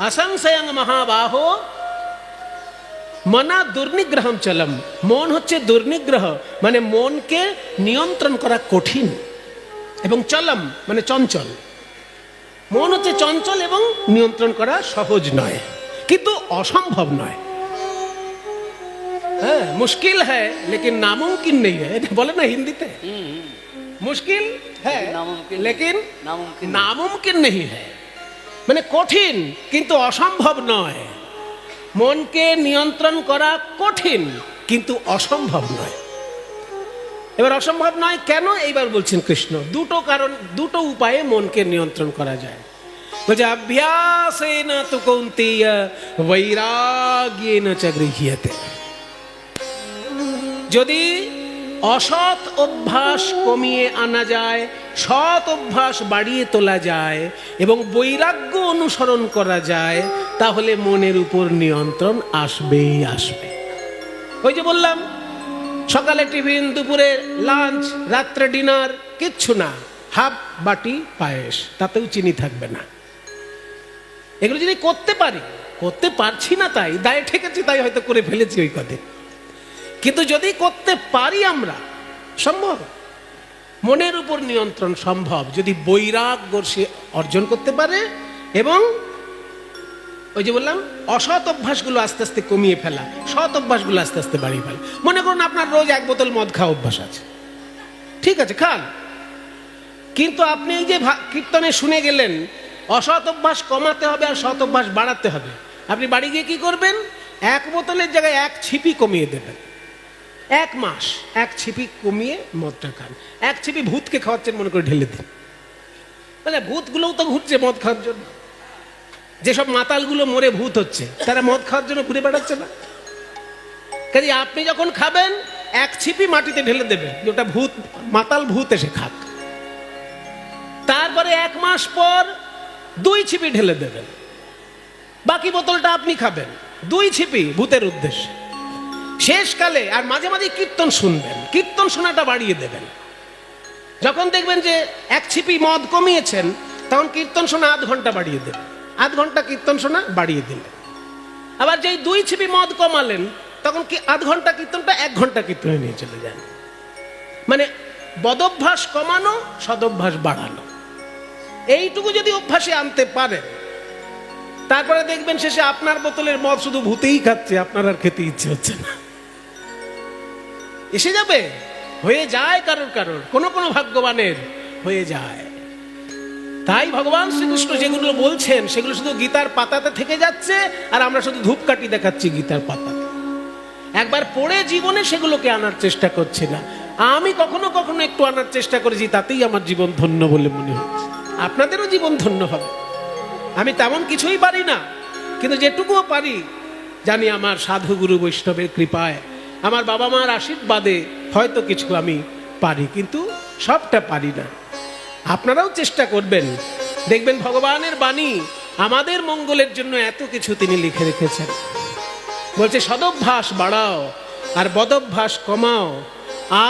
অসংশয়ং মহাবাহ মনা দুর্নিগ্রহম চলম। মন হচ্ছে দুর্নিগ্রহ, মানে মনকে নিয়ন্ত্রণ করা কঠিন, এবং চলম মানে চঞ্চল। মন হচ্ছে চঞ্চল এবং নিয়ন্ত্রণ করা সহজ নয়, কিন্তু অসম্ভব নয়। হ্যাঁ, মুশকিল হ্যায় লেকিন নামুমকিন নেই হ্যায়, এটা বলে না হিন্দিতে। মুশকিল হ্যায় লেকিন নামুমকিন নেই হ্যায়, মানে কঠিন কিন্তু অসম্ভব নয়। মনকে নিয়ন্ত্রণ করা কঠিন কিন্তু অসম্ভব নয়। এবার অসম্ভব নয় কেন, এইবার বলছেন কৃষ্ণ, দুটো কারণ, দুটো উপায়ে মনকে নিয়ন্ত্রণ করা যায়। বলছে অভ্যাসেন তু কৌন্তেয় বৈরাগ্যেন চ গৃহ্যতে। যদি অসৎ অভ্যাস কমিয়ে আনা যায়, সৎ অভ্যাস বাড়িয়ে তোলা যায় এবং বৈরাগ্য অনুসরণ করা যায়, তাহলে মনের উপর নিয়ন্ত্রণ আসবেই আসবে। ওই যে বললাম সকালে টিফিন, দুপুরে লাঞ্চ, রাত্রে ডিনার, কিচ্ছু না, হাফ বাটি পায়েস, তাতেও চিনি থাকবে না। এগুলো যদি করতে পারি, করতে পারছি না তাই দায়ে ঠেকেছি, তাই হয়তো করে ফেলেছি ওই কথা। কিন্তু যদি করতে পারি আমরা, সম্ভব। মনের উপর নিয়ন্ত্রণ সম্ভব যদি বৈরাগ্য সে অর্জন করতে পারে এবং ওই যে বললাম অসৎ অভ্যাসগুলো আস্তে আস্তে কমিয়ে ফেলা, সৎ অভ্যাসগুলো আস্তে আস্তে বাড়িয়ে ফেলা। মনে করুন আপনার রোজ 1 বোতল মদ খাওয়া অভ্যাস আছে, ঠিক আছে, খান। কিন্তু আপনি এই যে কীর্তনে শুনে গেলেন অসৎ অভ্যাস কমাতে হবে আর সৎ অভ্যাস বাড়াতে হবে, আপনি বাড়ি গিয়ে কি করবেন? 1 বোতলের জায়গায় 1 ছিপি কমিয়ে দেবেন। 1 মাস 1 ছিপি কমিয়ে মদটা খান। 1 ছিপি ভূতকে খাওয়াচ্ছেন মনে করে ঢেলে দিন। মানে ভূতগুলোও তো ঘুরছে মদ খাওয়ার জন্য। যেসব মাতালগুলো মরে ভূত হচ্ছে তারা মদ খাওয়ার জন্য ঘুরে বেড়াচ্ছে না। কাজে আপনি যখন খাবেন 1 ছিপি মাটিতে ঢেলে দেবেন, যেটা ভূত, মাতাল ভূত এসে খাক। তারপরে 1 মাস পর 2 ছিপি ঢেলে দেবেন, বাকি বোতলটা আপনি খাবেন। 2 ছিপি ভূতের উদ্দেশ্যে। শেষকালে আর মাঝে মাঝে কীর্তন শুনবেন, কীর্তন শোনাটা বাড়িয়ে দেবেন। যখন দেখবেন যে 1 ছিপি মদ কমিয়েছেন, তখন কীর্তন শোনা আধ ঘন্টা বাড়িয়ে দেবেন, আধ ঘন্টা কীর্তন শোনা বাড়িয়ে দিলেন। আবার যেই 2 ছিপি মদ কমালেন, তখন কি আধ ঘন্টা কীর্তনটা 1 ঘন্টা কীর্তনে নিয়ে চলে যান। মানে বদভ্যাস কমানো, সদভ্যাস বাড়ানো, এইটুকু যদি অভ্যাসে আনতে পারেন, তারপরে দেখবেন শেষে আপনার বোতলের মদ শুধু ভূতেই খাচ্ছে, আপনার আর খেতে ইচ্ছে হচ্ছে না। এসে যাবে, হয়ে যায় কারোর কারোর, কোনো কোনো ভাগ্যবানের হয়ে যায়। তাই ভগবান শ্রীকৃষ্ণ যেগুলো বলছেন সেগুলো শুধু গীতার পাতাতে থেকে যাচ্ছে, আর আমরা শুধু ধূপকাঠি দেখাচ্ছি গীতার পাতাতে। একবার পড়ে জীবনে সেগুলোকে আনার চেষ্টা করছি না। আমি কখনো কখনো একটু আনার চেষ্টা করেছি, তাতেই আমার জীবন ধন্য বলে মনে হচ্ছে। আপনাদেরও জীবন ধন্য হবে। আমি তেমন কিছুই পারি না, কিন্তু যেটুকুও পারি জানি আমার সাধু গুরু বৈষ্ণবের কৃপায়, আমার বাবা মার আশীর্বাদে হয়তো কিছু আমি পারি, কিন্তু সবটা পারি না। আপনারাও চেষ্টা করবেন, দেখবেন ভগবানের বাণী আমাদের মঙ্গলের জন্য এত কিছু তিনি লিখে রেখেছেন। বলছে সদভ্যাস বাড়াও আর বদভ্যাস কমাও,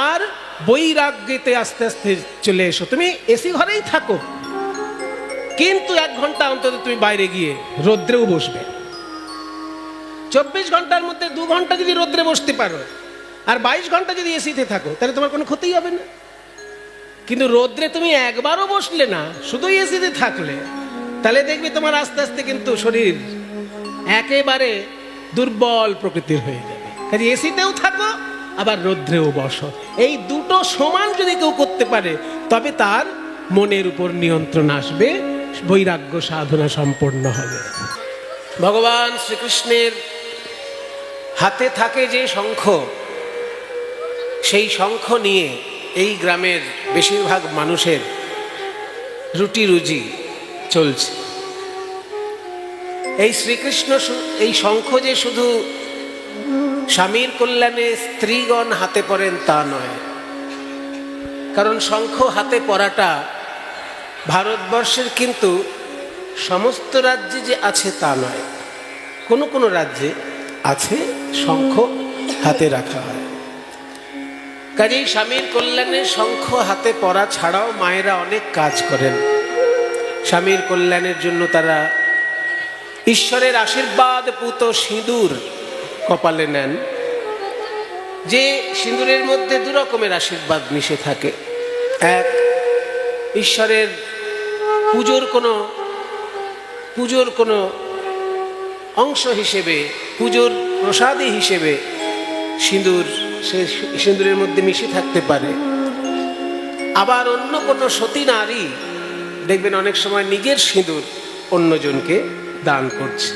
আর বৈরাগ্যেতে আস্তে আস্তে চলে এসো। তুমি এসি ঘরেই থাকো, কিন্তু 1 ঘন্টা অন্তত তুমি বাইরে গিয়ে রৌদ্রেও বসবে। 24 ঘন্টার মধ্যে 2 ঘন্টা যদি রৌদ্রে বসতে পারো, আর 22 ঘন্টা যদি এসিতে থাকো, তাহলে তোমার কোনো ক্ষতিই হবে না। কিন্তু রৌদ্রে তুমি একবারও বসলে না, শুধুই এসিতে থাকলে, তাহলে দেখবে তোমার আস্তে আস্তে কিন্তু শরীর একেবারে দুর্বল প্রকৃতির হয়ে যাবে। কাজে এসিতেও থাকো, আবার রৌদ্রেও বসো। এই দুটো সমান যদি কেউ করতে পারে, তবে তার মনের উপর নিয়ন্ত্রণ আসবে, বৈরাগ্য সাধনা সম্পন্ন হবে। ভগবান শ্রীকৃষ্ণের হাতে থাকে যে শঙ্খ, সেই শঙ্খ নিয়ে এই গ্রামের বেশিরভাগ মানুষের রুটি রুজি চলছে। এই শ্রীকৃষ্ণ এই শঙ্খ যে শুধু স্বামীর কল্যাণে স্ত্রীগণ হাতে পরেন তা নয়, কারণ শঙ্খ হাতে পরাটা ভারতবর্ষের কিন্তু সমস্ত রাজ্যে যে আছে তা নয়, কোনো কোনো রাজ্যে আছে শঙ্খ হাতে রাখা হয়। কাজেই স্বামীর কল্যাণে শঙ্খ হাতে পরা ছাড়াও মায়েরা অনেক কাজ করেন। স্বামীর কল্যাণের জন্য তারা ঈশ্বরের আশীর্বাদ পুত সিঁদুর কপালে নেন, যে সিঁদুরের মধ্যে 2 রকমের আশীর্বাদ মিশে থাকে। এক, ঈশ্বরের পুজোর কোনো অংশ হিসেবে, পুজোর প্রসাদী হিসেবে সিঁদুর সে সিঁদুরের মধ্যে মিশে থাকতে পারে। আবার অন্য কোনো সতী নারী দেখবেন অনেক সময় নিজের সিঁদুর অন্যজনকে দান করছে।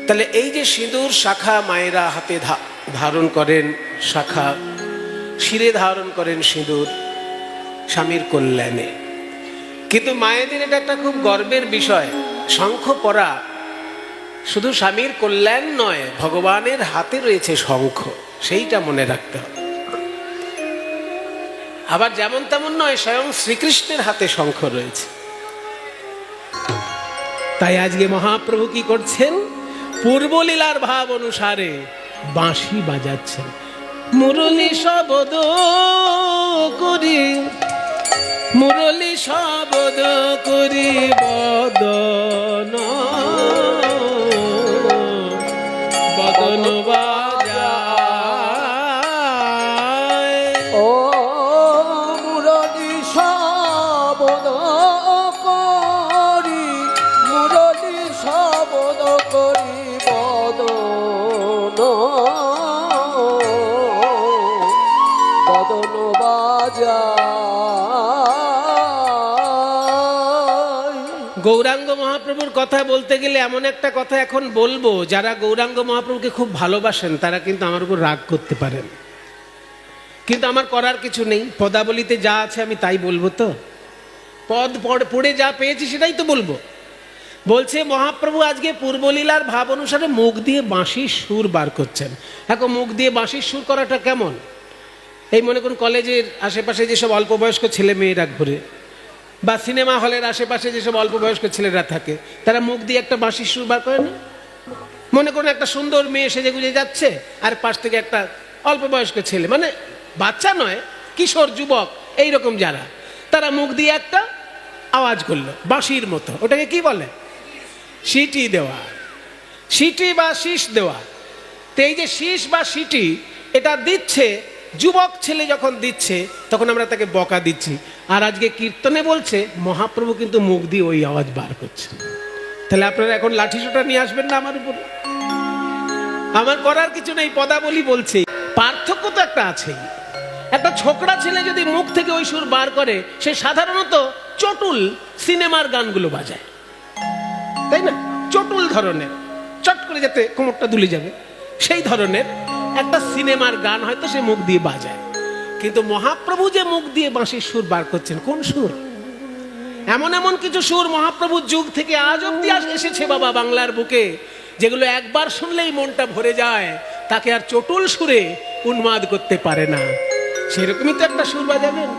তাহলে এই যে সিঁদুর শাখা মায়েরা হাতে ধারণ করেন, শাখা শিরে ধারণ করেন সিঁদুর স্বামীর কল্যাণে। কিন্তু মায়েদের এটা একটা খুব গর্বের বিষয়, শঙ্খ পরা শুধু স্বামীর কল্যাণ নয়, ভগবানের হাতে রয়েছে শঙ্খ, সেইটা মনে রাখতে হবে। আবার যেমন তেমন নয়, স্বয়ং শ্রীকৃষ্ণের হাতে শঙ্খ রয়েছে। তাই আজকে মহাপ্রভু কি করছেন? পূর্বলীলার ভাব অনুসারে বাঁশি বাজাচ্ছেন। মুরলী শব্দ করি, মুরলী শব্দ করি বদন, বদন বাজায়। ও মুরলী শব্দ করি, মুরলী শব্দ করি বদন, বদন বাজায়। গৌরাঙ্গ মহাপ্রভুর কথা বলতে গেলে এমন একটা কথা এখন বলবো, যারা গৌরাঙ্গ মহাপ্রভুকে খুব ভালোবাসেন তারা কিন্তু আমার উপর রাগ করতে পারেন, কিন্তু আমার করার কিছু নেই। পদাবলিতে যা আছে আমি তাই বলবো। তো পদ পড়ে যা পেয়েছি সেটাই তো বলবো। বলছে মহাপ্রভু আজকে পূর্বলীলার ভাব অনুসারে মুখ দিয়ে বাঁশির সুর বার করছেন। এখন মুখ দিয়ে বাঁশির সুর করাটা কেমন? এই মনে করুন কলেজের আশেপাশে যেসব অল্প বয়স্ক ছেলে মেয়েরা ঘুরে, বা সিনেমা হলের আশেপাশে যেসব অল্প বয়স্ক ছেলেরা থাকে, তারা মুখ দিয়ে একটা বাঁশির সুর বার করে না? মনে করুন একটা সুন্দর মেয়ে সেজে গুজে যাচ্ছে, আর পাশ থেকে একটা অল্প বয়স্ক ছেলে, মানে বাচ্চা নয়, কিশোর যুবক এইরকম যারা, তারা মুখ দিয়ে একটা আওয়াজ করলো বাঁশির মতো। ওটাকে কি বলে? সিটি দেওয়া, সিটি বা শীষ দেওয়া। তো এই যে শীষ বা সিটি এটা দিচ্ছে যুবক ছেলে, যখন দিচ্ছে তখন আমরা তাকে বকা দিচ্ছি। আর আজকে কীর্তনে বলছে মহাপ্রভু কিন্তু মুখ দিয়ে ওই আওয়াজ বার করছে। তাহলে আপনারা এখন লাঠিসোঁটা নিয়ে আসবেন না আমার উপরে? আমার করার কিছু নেই, পদাবলী বলছে। পার্থক্য তো একটা আছে। একটা ছোকরা ছেলে যদি মুখ থেকে ওই সুর বার করে, সে সাধারণত চটুল সিনেমার গানগুলো বাজায়, তাই না? চটুল ধরনের, চট করে যাতে কোমরটা দুলে যাবে সেই ধরনের একটা সিনেমার গান হয়তো সে মুখ দিয়ে বাজায়। কিন্তু মহাপ্রভু যে মুখ দিয়ে বাঁশির সুর বার করছেন, কোন সুর? এমন এমন কিছু সুর মহাপ্রভুর যুগ থেকে আজ অব্দি এসেছে বাবা বাংলার বুকে, যেগুলো একবার শুনলেই মনটা ভরে যায়, তাকে আর চটুল সুরে উন্মাদ করতে পারে না। সেরকমই তো একটা সুর বাজাবেন।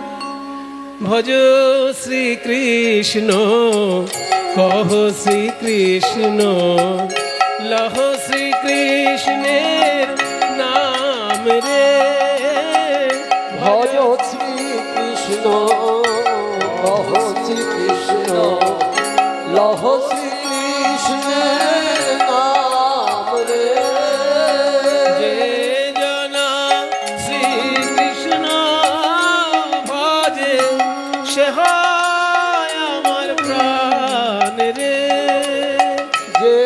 ভজ শ্রীকৃষ্ণ, কহ শ্রীকৃষ্ণ, লহ শ্রীকৃষ্ণের নাম রে। ভজ শ্রীকৃষ্ণ, কহ শ্রীকৃষ্ণ, লহ শ্রীকৃষ্ণের নাম রে। যে জনা শ্রীকৃষ্ণ ভজে, সে হয় আমার প্রাণ রে। যে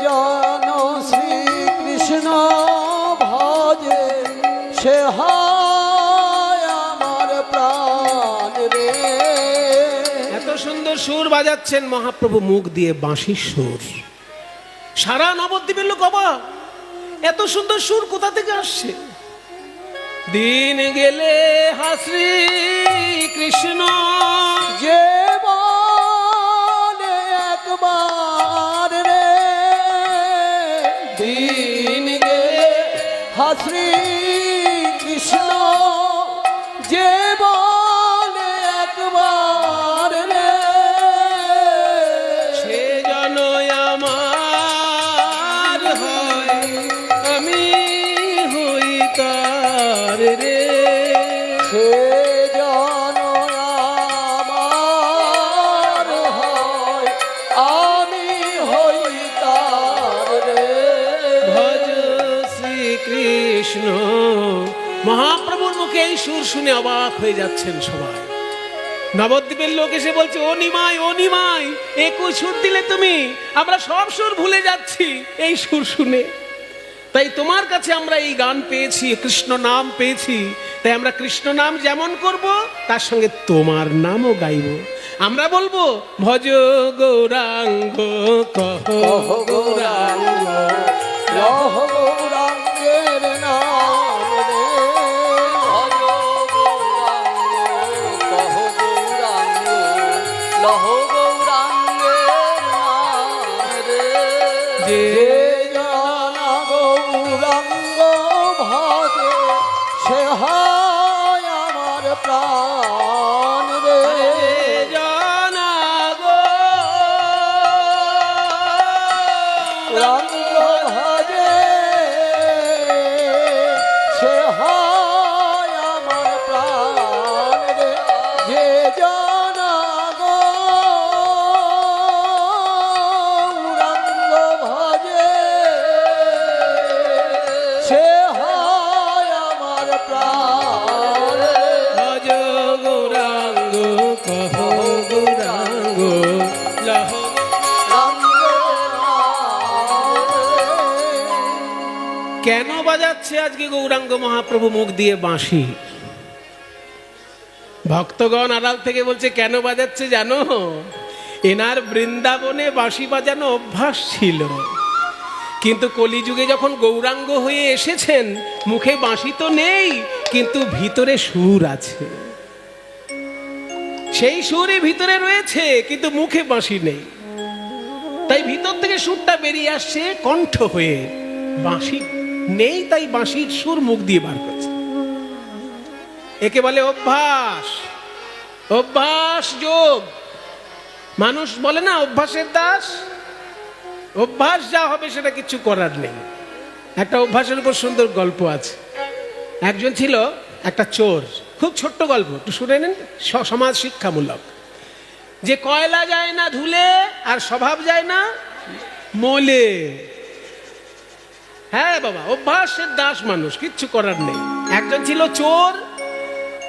জন শ্রীকৃষ্ণ ভজে, সে হয় আমার প্রাণ রে। এত সুন্দর সুর বাজাচ্ছেন মহাপ্রভু মুখ দিয়ে বাঁশির সুর। সারা নবদ্বীপের লোক অবাক, এত সুন্দর সুর কোথা থেকে আসছে? দিন গেলে হাসি কৃষ্ণ, যে বলে একবার রে, দিন গেলে হাসি কৃষ্ণ, যে বলে একবার রে, সে জন আমার হয়, আমি হই তার রে। সে জন আমার হয়, আমি হই তার রে। ভজ শ্রীকৃষ্ণ। মহাপ্রভুর মুখে এই সুর শুনে অবাক হয়ে যাচ্ছেন সবাই। নবদ্বীপের লোক এসে বলছে, ও নিমাই, ও নিমাই, একই সুর দিলে তুমি, আমরা সব সুর ভুলে যাচ্ছি এই সুর শুনে। তাই তোমার কাছে আমরা এই গান পেয়েছি, কৃষ্ণ নাম পেয়েছি, তাই আমরা কৃষ্ণ নাম যেমন করব তার সঙ্গে তোমার নামও গাইব। আমরা বলবো ভজ গৌরাঙ্গ, কহ গৌরাঙ্গ, লহ গৌরাঙ্গের নাম রে। ভজ গৌরাঙ্গ, কহ গৌরাঙ্গ, লহ গৌরাঙ্গের নাম রে। যে জন গৌরাঙ্গ ভজে, সে হয় আমার প্রাণ রে। জানা গো গৌরাঙ্গ ভজে, সে কেন বাজাচ্ছে আজকে গৌরাঙ্গ মহাপ্রভু মুখ দিয়ে বাঁশি? ভক্তগণ আড়াল থেকে বলছে কেন বাজাচ্ছে জানো? এনার বৃন্দাবনে বাঁশি বাজানো অভ্যাস ছিল, কিন্তু কলিযুগে যখন গৌরাঙ্গ হয়ে এসেছেন মুখে বাঁশি তো নেই, কিন্তু ভিতরে সুর আছে। সেই সুরই ভিতরে রয়েছে, কিন্তু মুখে বাঁশি নেই। তাই ভিতর থেকে সুরটা বেরিয়ে আসছে কণ্ঠ হয়ে। বাঁশি নেই, তাই বাঁশির সুর মুখ দিয়ে বার করছে। একে বলে অভ্যাস। অভ্যাস যোগ। মানুষ বলে না অভ্যাসের দাস। অভ্যাস যা হবে সেটা কিছু করার নেই। একটা অভ্যাসের উপর সুন্দর গল্প আছে। একজন ছিল একটা চোর, খুব ছোট্ট গল্প, একটু শুনে নিন, সমাজ শিক্ষামূলক। যে কয়লা যায় না ধুলে আর স্বভাব যায় না মলে। হ্যাঁ বাবা, অভ্যাসের দাস মানুষ, কিচ্ছু করার নেই। একজন ছিল চোর,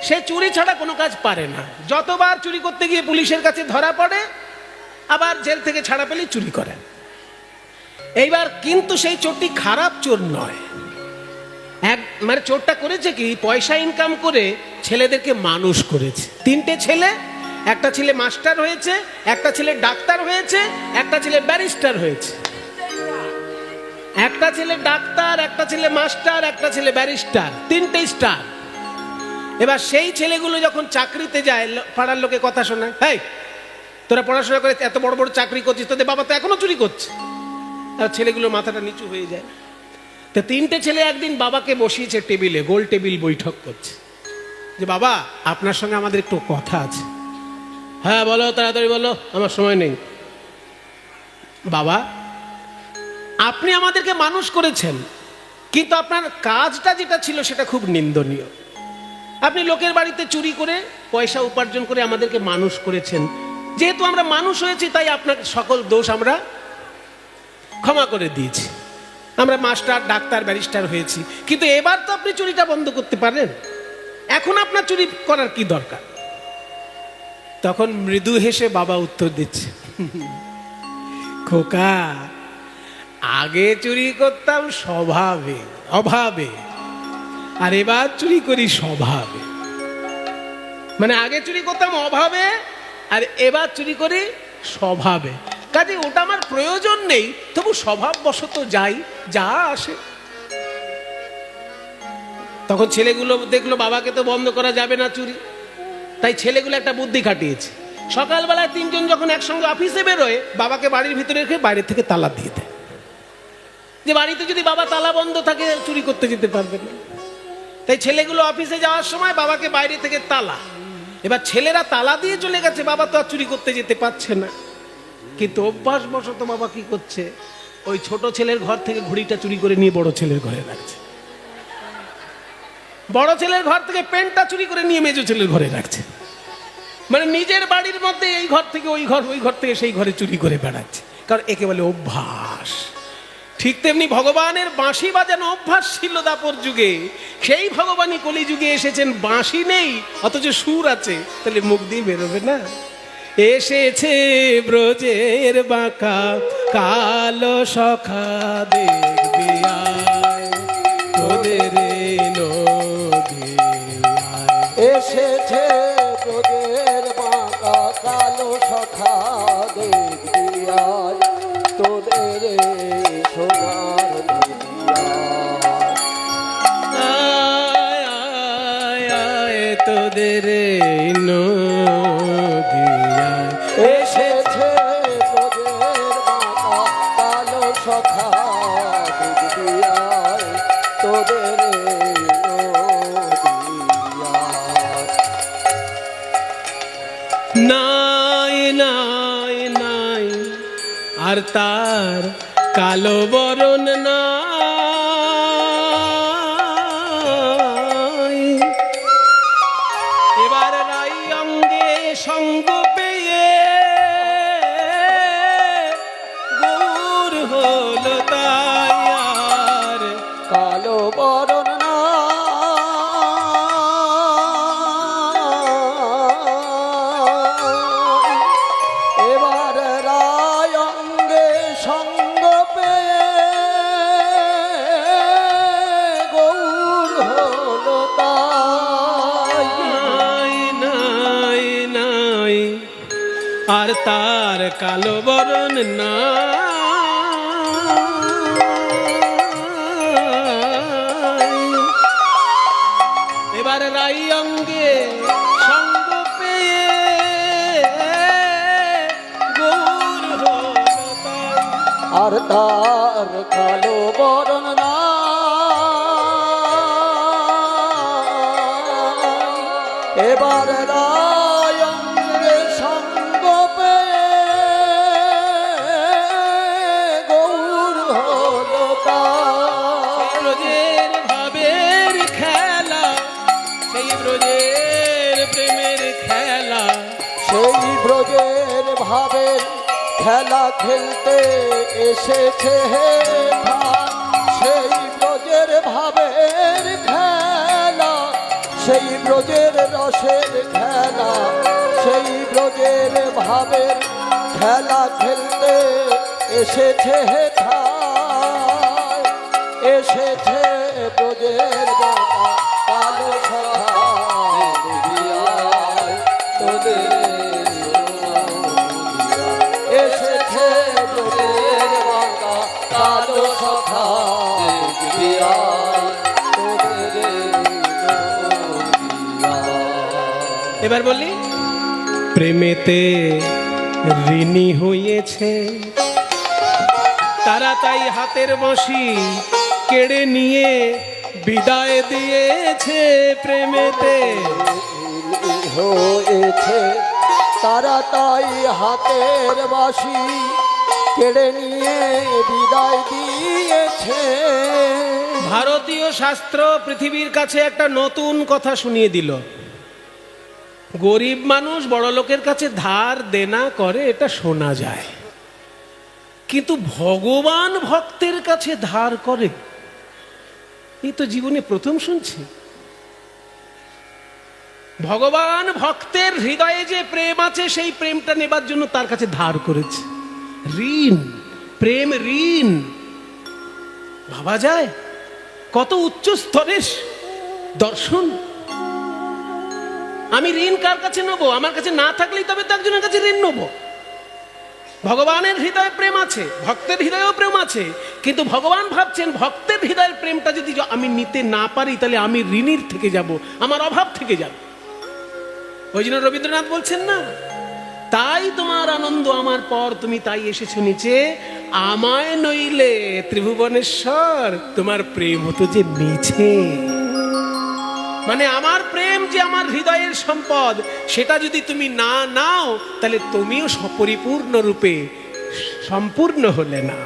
সে চুরি ছাড়া কোনো কাজ পারে না। যতবার চুরি করতে গিয়ে পুলিশের কাছে ধরা পড়ে, আবার জেল থেকে ছাড়া পেলেই চুরি করে। এইবার কিন্তু সেই চোরটি খারাপ চোর নয়। মানে চোরটা করেছে কি, পয়সা ইনকাম করে ছেলেদেরকে মানুষ করেছে। 3টে ছেলে, একটা ছেলে মাস্টার হয়েছে, একটা ছেলে ডাক্তার হয়েছে, একটা ছেলে ব্যারিস্টার হয়েছে। একটা ছেলে ডাক্তার, একটা ছেলে মাস্টার, একটা ছেলে ব্যারিস্টার, 3টে স্টার। এবার সেই ছেলেগুলো যখন চাকরিতে যায়, পাড়ার লোকে কথা শোনায়, এই তোরা পড়াশোনা করে এত বড় বড় চাকরি করছিস, তোদের বাবা তো এখনো চুরি করছে। আর ছেলেগুলো মাথাটা নিচু হয়ে যায়। তো 3টে ছেলে একদিন বাবাকে বসিয়েছে টেবিলে, গোল টেবিল বৈঠক করছে, যে বাবা আপনার সঙ্গে আমাদের একটু কথা আছে। হ্যাঁ বলো, তাড়াতাড়ি বলো, আমার সময় নেই। বাবা, আপনি আমাদেরকে মানুষ করেছেন, কিন্তু আপনার কাজটা যেটা ছিল সেটা খুব নিন্দনীয়। আপনি লোকের বাড়িতে চুরি করে পয়সা উপার্জন করে আমাদেরকে মানুষ করেছেন। যেহেতু আমরা মানুষ হয়েছি, তাই আপনার সকল দোষ আমরা ক্ষমা করে দিয়েছি। আমরা মাস্টার, ডাক্তার, ব্যারিস্টার হয়েছি, কিন্তু এবার তো আপনি চুরিটা বন্ধ করতে পারেন। এখন আপনার চুরি করার কি দরকার? তখন মৃদু হেসে বাবা উত্তর দিচ্ছে, খোকা, আগে চুরি করতাম স্বভাবে, অভাবে, আর এবার চুরি করি স্বভাবে। মানে আগে চুরি করতাম অভাবে, আর এবার চুরি করি স্বভাবে। কাজে ওটা আমার প্রয়োজন নেই, তবু স্বভাববশত যাই, যা আসে। তখন ছেলেগুলো দেখলো বাবাকে তো বন্ধ করা যাবে না চুরি, তাই ছেলেগুলো একটা বুদ্ধি খাটিয়েছে। সকালবেলায় 3জন যখন একসঙ্গে অফিসে বেরোয়, বাবাকে বাড়ির ভিতরে রেখে বাইরে থেকে তালা দিয়ে দেয়, যে বাড়িতে যদি বাবা তালা বন্ধ থাকে চুরি করতে যেতে পারবে না। তাই ছেলেগুলো অফিসে যাওয়ার সময় বাবাকে বাইরে থেকে তালা। এবার ছেলেরা তালা দিয়ে চলে গেছে, বাবা তো আর চুরি করতে যেতে পারছে না। কিন্তু অভ্যাসবশত বাবা কি করছে, ওই ছোট ছেলের ঘর থেকে ঘড়িটা চুরি করে নিয়ে বড় ছেলের ঘরে রাখছে। বড় ছেলের ঘর থেকে পেনটা চুরি করে নিয়ে মেজো ছেলের ঘরে রাখছে। মানে নিজের বাড়ির মধ্যে এই ঘর থেকে ওই ঘর, ওই ঘর থেকে সেই ঘরে চুরি করে বেড়াচ্ছে, কারণ একে বলে অভ্যাস। ঠিক তেমনি ভগবানের বাঁশি বাজানো অভ্যাস ছিল দাপর যুগে, সেই ভগবানই কলি যুগে এসেছেন, বাঁশি নেই অথচ সুর আছে, তাহলে মুখ দিয়ে বেরোবে না। এসেছে ব্রজের বাঁকা কালো সখা, দেখবি আয় তোদের নদী আয়। এসেছে তোদের বাঁকা কালো সখা, দেখবি আয় তোদের সোনার আয় আয় আয় তোদের নদী আয়। এসেছে তোদের বাঁকা কালো সখা, দেখবি আয় তোদের নাই নাই নাই আর তার কালো বরণ নাই। এবার রাই অঙ্গে সঙ্গ পেয়ে গৌর হলো তাই আর কালো বরণ এবার রায় অঙ্গে সঙ্গ পেয়ে আর তার কালো বরণ না এবার রাই অঙ্গে সঙ্গ পেয়ে গৌর হল তাই। আর তার কালো বরণ না এবার রায়ঙ্গে সঙ্গ পেয়ে গৌর হলো তাই। ব্রজের ভাবের খেলা সেই ব্রজের প্রেমের খেলা সেই ব্রজের ভাবের খেলা খেলতে এসেছে হে ভাই। সেই ব্রজের ভাবের খেলা সেই ব্রজের রসের খেলা সেই ব্রজের ভাবের খেলা খেলতে এসেছে হে ভাই। এসেছে ব্রজের বাবা কালো সখা দিদিয়ায় তোদের এসেছে ব্রজের বাবা কালো সখা দিদিয়ায় তোদের এবার বলি প্রেমেতে ঋণী হয়েছে তারা তাই হাতের বাঁশি কেড়ে নিয়ে বিদায় দিয়েছে প্রেমেতে হয়েছে তারা তাই হাতের বাঁশি কেড়ে নিয়ে বিদায় দিয়েছে। ভারতীয় শাস্ত্র পৃথিবীর কাছে একটা নতুন কথা শুনিয়ে দিল গরিব মানুষ বড় লোকের কাছে ধার দেনা করে এটা শোনা যায় কিন্তু ভগবান ভক্তের কাছে ধার করে এই তো জীবনে প্রথম শুনছি। ভগবান ভক্তের হৃদয়ে যে প্রেম আছে সেই প্রেমটা নেবার জন্য তার কাছে ধার করেছে ঋণ প্রেম ঋণ ভাবা যায় কত উচ্চ স্তরের দর্শন। আমি ঋণ কার কাছে নেবো আমার কাছে না থাকলেই তবে তো একজনের কাছে ঋণ নেবো। ভগবানের হৃদয়ে প্রেম আছে ভক্তের হৃদয়েও প্রেম আছে কিন্তু ভগবান ভাবছেন ভক্তের হৃদয়ের প্রেমটা যদি আমি নিতে না পারি তাহলে আমি ঋণীর থেকে যাব আমার অভাব থেকে যাব। ওই জন্য রবীন্দ্রনাথ বলছেন না তাই তোমার আনন্দ আমার পর তুমি তাই এসেছো নিচে আমায় নইলে ত্রিভুবনেশ্বর তোমার প্রেম হতো যে মিছে। মানে আমার প্রেম যে আমার হৃদয়ের সম্পদ সেটা যদি তুমি না নাও তাহলে তুমিও পরিপূর্ণ রূপে সম্পূর্ণ হলে না।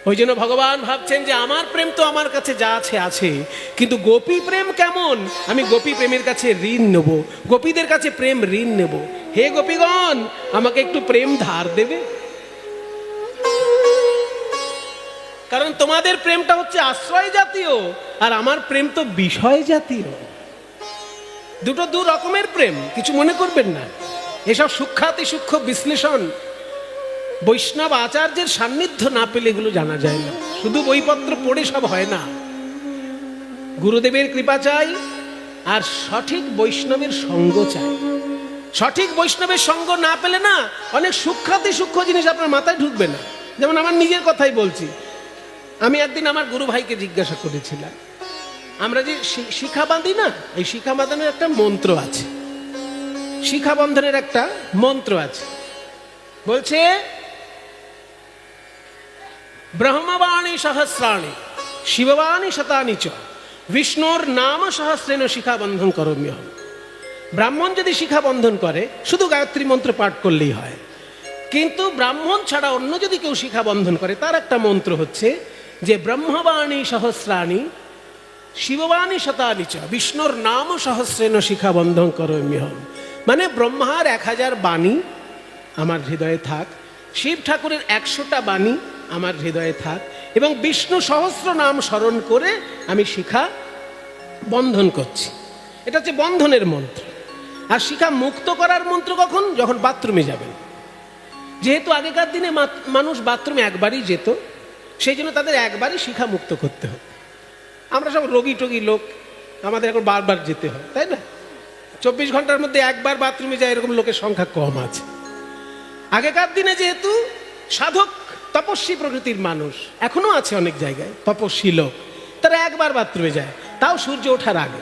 ওই জন্য ভগবান ভাবছেন যে আমার প্রেম তো আমার কাছে যা আছে আছে কিন্তু গোপী প্রেম কেমন আমি গোপী প্রেমের কাছে ঋণ নেব গোপীদের কাছে প্রেম ঋণ নেব। হে গোপীগণ আমাকে একটু প্রেম ধার দেবে কারণ তোমাদের প্রেমটা হচ্ছে আশ্রয় জাতীয় আর আমার প্রেম তো বিষয় জাতীয় দুটো দু রকমের প্রেম কিছু মনে করবেন না। এসব সূক্ষ্মাতি সূক্ষ্ম বিশ্লেষণ বৈষ্ণব আচার্যের সান্নিধ্য না পেলে এগুলো জানা যায় না শুধু বইপত্র পড়ে সব হয় না গুরুদেবের কৃপা চাই আর সঠিক বৈষ্ণবের সঙ্গ চাই। সঠিক বৈষ্ণবের সঙ্গ না পেলে না অনেক সূক্ষ্মাতি সূক্ষ্ম জিনিস আপনার মাথায় ঢুকবে না। যেমন আমার নিজের কথাই বলছি আমি একদিন আমার গুরু ভাইকে জিজ্ঞাসা করেছিলাম আমরা যে শিখা বাঁধি না এই শিখা বাঁধানোর একটা মন্ত্র আছে শিখা বন্ধনের একটা মন্ত্র আছে বলছে ব্রহ্মবাণী সহস্রাণী শিববাণী শতানি চ বিষ্ণুর নাম সহস্রেণ শিখা বন্ধন করম্যহম। ব্রাহ্মণ যদি শিখা বন্ধন করে শুধু গায়ত্রী মন্ত্র পাঠ করলেই হয় কিন্তু ব্রাহ্মণ ছাড়া অন্য যদি কেউ শিখা বন্ধন করে তার একটা মন্ত্র হচ্ছে যে ব্রহ্মবাণী সহস্রাণী শিববাণী শতানি চ বিষ্ণুর নাম সহস্রেণ শিখা বন্ধন করম্যহম। মানে ব্রহ্মার 1000 বাণী আমার হৃদয়ে থাক শিব ঠাকুরের 100টা বাণী আমার হৃদয়ে থাক এবং বিষ্ণু সহস্র নাম স্মরণ করে আমি শিখা বন্ধন করছি। এটা হচ্ছে বন্ধনের মন্ত্র। আর শিখা মুক্ত করার মন্ত্র কখন যখন বাথরুমে যাবেন যেহেতু আগেকার দিনে মানুষ বাথরুমে একবারই যেত সেই জন্য তাদের একবারই শিখা মুক্ত করতে হবে। আমরা সব রোগী টোগী লোক আমাদের এখন বারবার যেতে হয় তাই না 24 ঘন্টার মধ্যে একবার বাথরুমে যায় এরকম লোকের সংখ্যা কম আছে। আগেকার দিনে যেহেতু সাধক তপস্বী প্রকৃতির মানুষ, এখনো আছে অনেক জায়গায় তপস্বী লোক, তারা একবার বাথরুমে যায়, তাও সূর্য ওঠার আগে।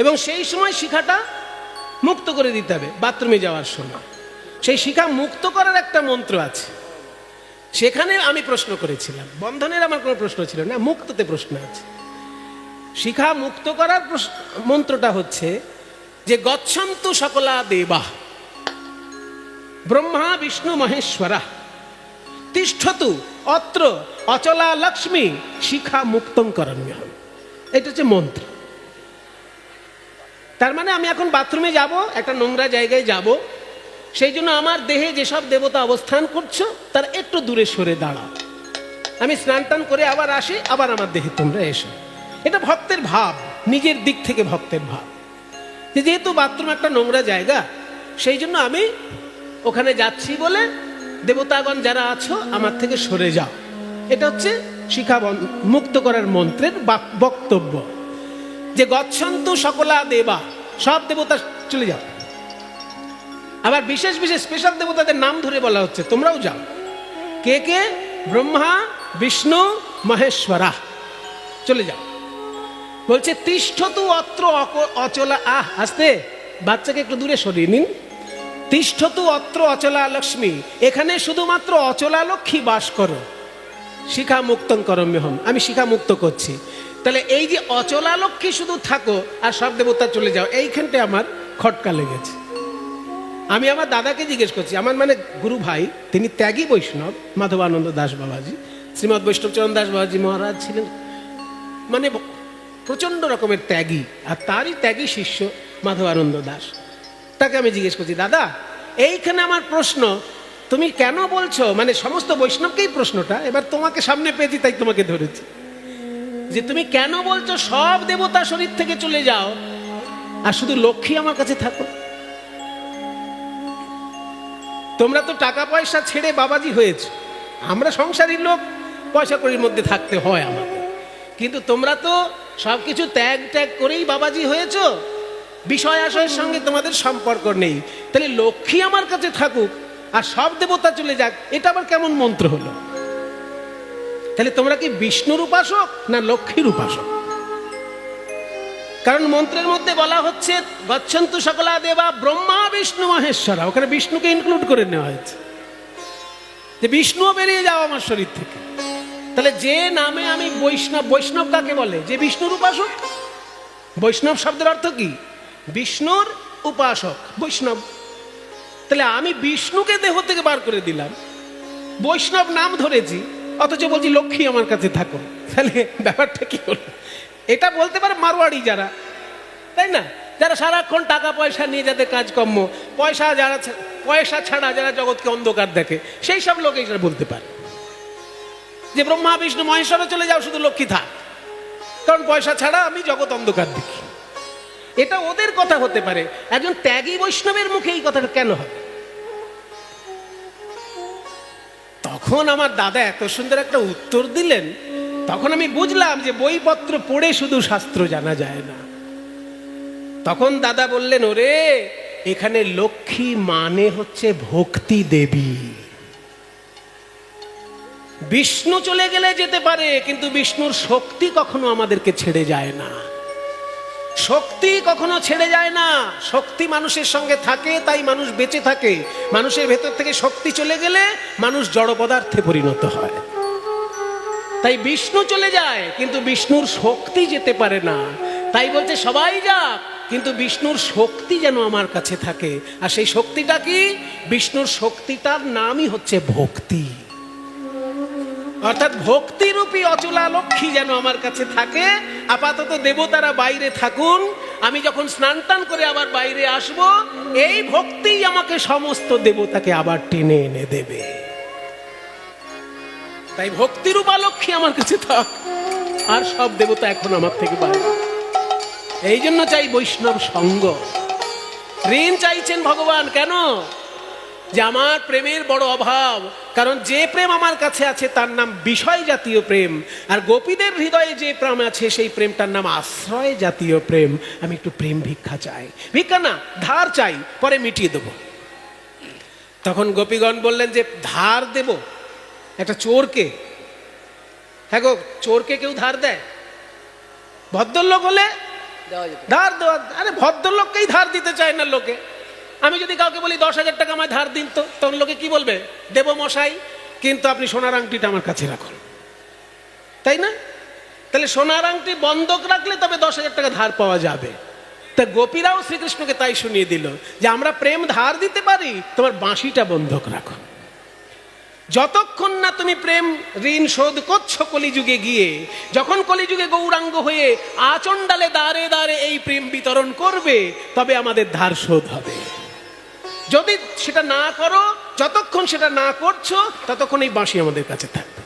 এবং সেই সময় শিখাটা মুক্ত করে দিতে হবে বাথরুমে যাওয়ার সময়। সেই শিখা মুক্ত করার একটা মন্ত্র আছে, সেখানে আমি প্রশ্ন করেছিলাম। বন্ধনের আমার কোনো প্রশ্ন ছিল না, মুক্ততে প্রশ্ন আছে। শিখা মুক্ত করার মন্ত্রটা হচ্ছে যে গচ্ছন্তু সকলা দেবা ব্রহ্মা বিষ্ণু মহেশ্বরা তিষ্ঠতু অত্র অচলা লক্ষ্মী শিখা মুক্তং করণ্যহম। এটা হচ্ছে মন্ত্র। তার মানে আমি এখন বাথরুমে যাব, একটা নোংরা জায়গায় যাব, সেই জন্য আমার দেহে যেসব দেবতা অবস্থান করছো তার একটু দূরে সরে দাঁড়াও। আমি স্নান টান করে আবার আসি, আবার আমার দেহে তোমরা এসো। এটা ভক্তের ভাব, নিজের দিক থেকে ভক্তের ভাব, যে যেহেতু বাথরুম একটা নোংরা জায়গা, সেই জন্য আমি ওখানে যাচ্ছি বলে দেবতাগণ যারা আছো আমার থেকে সরে যাও। এটা হচ্ছে শিখা মুক্ত করার মন্ত্রের বক্তব্য, যে গচ্ছন্তু সকলা দেবা, সব দেবতা চলে যাও। আবার বিশেষ বিশেষ স্পেশাল দেবতাদের নাম ধরে বলা হচ্ছে তোমরাও যাও। কে কে? ব্রহ্মা বিষ্ণু মহেশ্বরা, চলে যাও। বলছে তিষ্ঠতু অত্র অচলা, আস্তে, বাচ্চাকে একটু দূরে সরিয়ে নিন। তিষ্ঠতু অত্র অচলা লক্ষ্মী, এখানে শুধুমাত্র অচলা লক্ষ্মী বাস করো। শিখা মুক্তং করম্যহম, আমি শিখা মুক্ত করছি। তাহলে এই যে অচলা লক্ষ্মী শুধু থাকো আর সব দেবতা চলে যাও, এইখানটা আমার খটকা লেগেছে। আমি আমার দাদাকে জিজ্ঞেস করছি, আমার মানে গুরু ভাই, তিনি ত্যাগী বৈষ্ণব, মাধবানন্দ দাস বাবাজি, শ্রীমৎ বৈষ্ণবচরণ দাস বাবাজি মহারাজ ছিলেন মানে প্রচন্ড রকমের ত্যাগী, আর তারই ত্যাগী শিষ্য মাধবানন্দ দাস। তাকে আমি জিজ্ঞেস করছি, দাদা এইখানে আমার প্রশ্ন, তুমি কেন বলছো, মানে সমস্ত বৈষ্ণবকেই প্রশ্নটা, এবার তোমাকে সামনে পেয়েছি তাই তোমাকে ধরেছি, যে তুমি কেন বলছো সব দেবতা শরীর থেকে চলে যাও আর শুধু লক্ষ্মী আমার কাছে থাকো? তোমরা তো টাকা পয়সা ছেড়ে বাবাজি হয়েছে, আমরা সংসারী লোক, পয়সা কড়ির মধ্যে থাকতে হয় আমাদের, কিন্তু তোমরা তো সবকিছু ত্যাগ ত্যাগ করেই বাবাজি হয়েছ, বিষয় আশয়ের সঙ্গে তোমাদের সম্পর্ক নেই। তাহলে লক্ষ্মী আমার কাছে থাকুক আর সব দেবতা চলে যাক, এটা আবার কেমন মন্ত্র হলো? তাহলে তোমরা কি বিষ্ণুর উপাসক না লক্ষ্মীর উপাসক? কারণ মন্ত্রের মধ্যে বলা হচ্ছে গচ্ছন্তু সকলা দেবা ব্রহ্মা বিষ্ণু মহেশ্বরা, ওখানে বিষ্ণুকে ইনক্লুড করে নেওয়া হয়েছে, যে বিষ্ণু বেরিয়ে যাও আমার শরীর থেকে। তাহলে যে নামে আমি বৈষ্ণব, বৈষ্ণব কাকে বলে? যে বিষ্ণুর উপাসক। বৈষ্ণব শব্দের অর্থ কি? বিষ্ণুর উপাসক, বৈষ্ণব। তাহলে আমি বিষ্ণুকে দেহ থেকে বার করে দিলাম, বৈষ্ণব নাম ধরেছি, অথচ বলছি লক্ষ্মী আমার কাছে থাকো। তাহলে ব্যাপারটা কি হলো? এটা বলতে পারে মারোয়াড়ি যারা, তাই না, যারা সারাক্ষণ টাকা পয়সা নিয়ে যাদের কাজকর্ম, পয়সা ছাড়া যারা জগৎকে অন্ধকার দেখে, সেই সব লোক এটা বলতে পারে যে ব্রহ্মা বিষ্ণু মহেশ্বরে চলে যাও, শুধু লক্ষ্মী থাক, কারণ পয়সা ছাড়া আমি জগৎ অন্ধকার দেখি। এটা ওদের কথা হতে পারে, একজন ত্যাগী বৈষ্ণবের মুখে এই কথাটা কেন হবে? তখন আমার দাদা এত সুন্দর একটা উত্তর দিলেন, তখন আমি বুঝলাম যে বইপত্র পড়ে শুধু শাস্ত্র জানা যায় না। তখন দাদা বললেন, ওরে এখানে লক্ষ্মী মানে হচ্ছে ভক্তি দেবী। বিষ্ণু চলে গেলে যেতে পারে, কিন্তু বিষ্ণুর শক্তি কখনো আমাদেরকে ছেড়ে যায় না। শক্তি কখনো ছেড়ে যায় না, শক্তি মানুষের সঙ্গে থাকে, তাই মানুষ বেঁচে থাকে। মানুষের ভেতর থেকে শক্তি চলে গেলে মানুষ জড় পদার্থে পরিণত হয়। তাই বিষ্ণু চলে যায় কিন্তু বিষ্ণুর শক্তি যেতে পারে না। তাই বলছে সবাই যাক, কিন্তু বিষ্ণুর শক্তি যেন আমার কাছে থাকে। আর সেই শক্তিটা কি? বিষ্ণুর শক্তিটার নামই হচ্ছে ভক্তি। অর্থাৎ ভক্তিরূপী অচলা লক্ষ্মী যেন আমার কাছে থাকে। আপাতত দেবতারা বাইরে থাকুন, আমি যখন স্নান টান করে আবার বাইরে আসব, এই ভক্তিই আমাকে সমস্ত দেবতাকে আবার টেনে এনে দেবে। তাই ভক্তিরূপা লক্ষ্মী আমার কাছে থাক, আর সব দেবতা এখন আমার থেকে বাইরে। এই জন্য চাই বৈষ্ণব সঙ্গ। ঋণ চাইছেন ভগবান, কেন? যে আমার প্রেমের বড় অভাব, কারণ যে প্রেম আমার কাছে আছে তার নাম বিষয় জাতীয় প্রেম, আর গোপীদের হৃদয়ে যে প্রেম আছে সেই প্রেমটার নাম আশ্রয় জাতীয় প্রেম। আমি একটু প্রেম ভিক্ষা চাই, ভিক্ষা না ধার চাই, পরে মিটিয়ে দেবো। তখন গোপীগণ বললেন যে ধার দেব একটা চোরকে? হ্যাঁ গো, চোরকে কেউ ধার দেয়? ভদ্রলোক হলে দেওয়া যেত। ধার দেওয়া, আরে ভদ্রলোককেই ধার দিতে চায় না লোকে। আমি যদি কাউকে বলি 10,000 টাকা আমায় ধার দিন, তো তখন লোকে কি বলবে? দেবো মশাই, কিন্তু আপনি সোনার আংটিটা আমার কাছে রাখুন, তাই না? তাহলে সোনার আংটি বন্ধক রাখলে তবে 10,000 টাকা ধার পাওয়া যাবে। তা গোপীরাও শ্রীকৃষ্ণকে তাই শুনিয়ে দিল যে আমরা প্রেম ধার দিতে পারি, তোমার বাঁশিটা বন্ধক রাখো। যতক্ষণ না তুমি প্রেম ঋণ শোধ করছো কলিযুগে গিয়ে, যখন কলিযুগে গৌরাঙ্গ হয়ে আচণ্ডালে দ্বারে দ্বারে এই প্রেম বিতরণ করবে, তবে আমাদের ধার শোধ হবে। যদি সেটা না করো, যতক্ষণ সেটা না করছো, ততক্ষণ এই বাঁশি আমাদের কাছে থাকবে।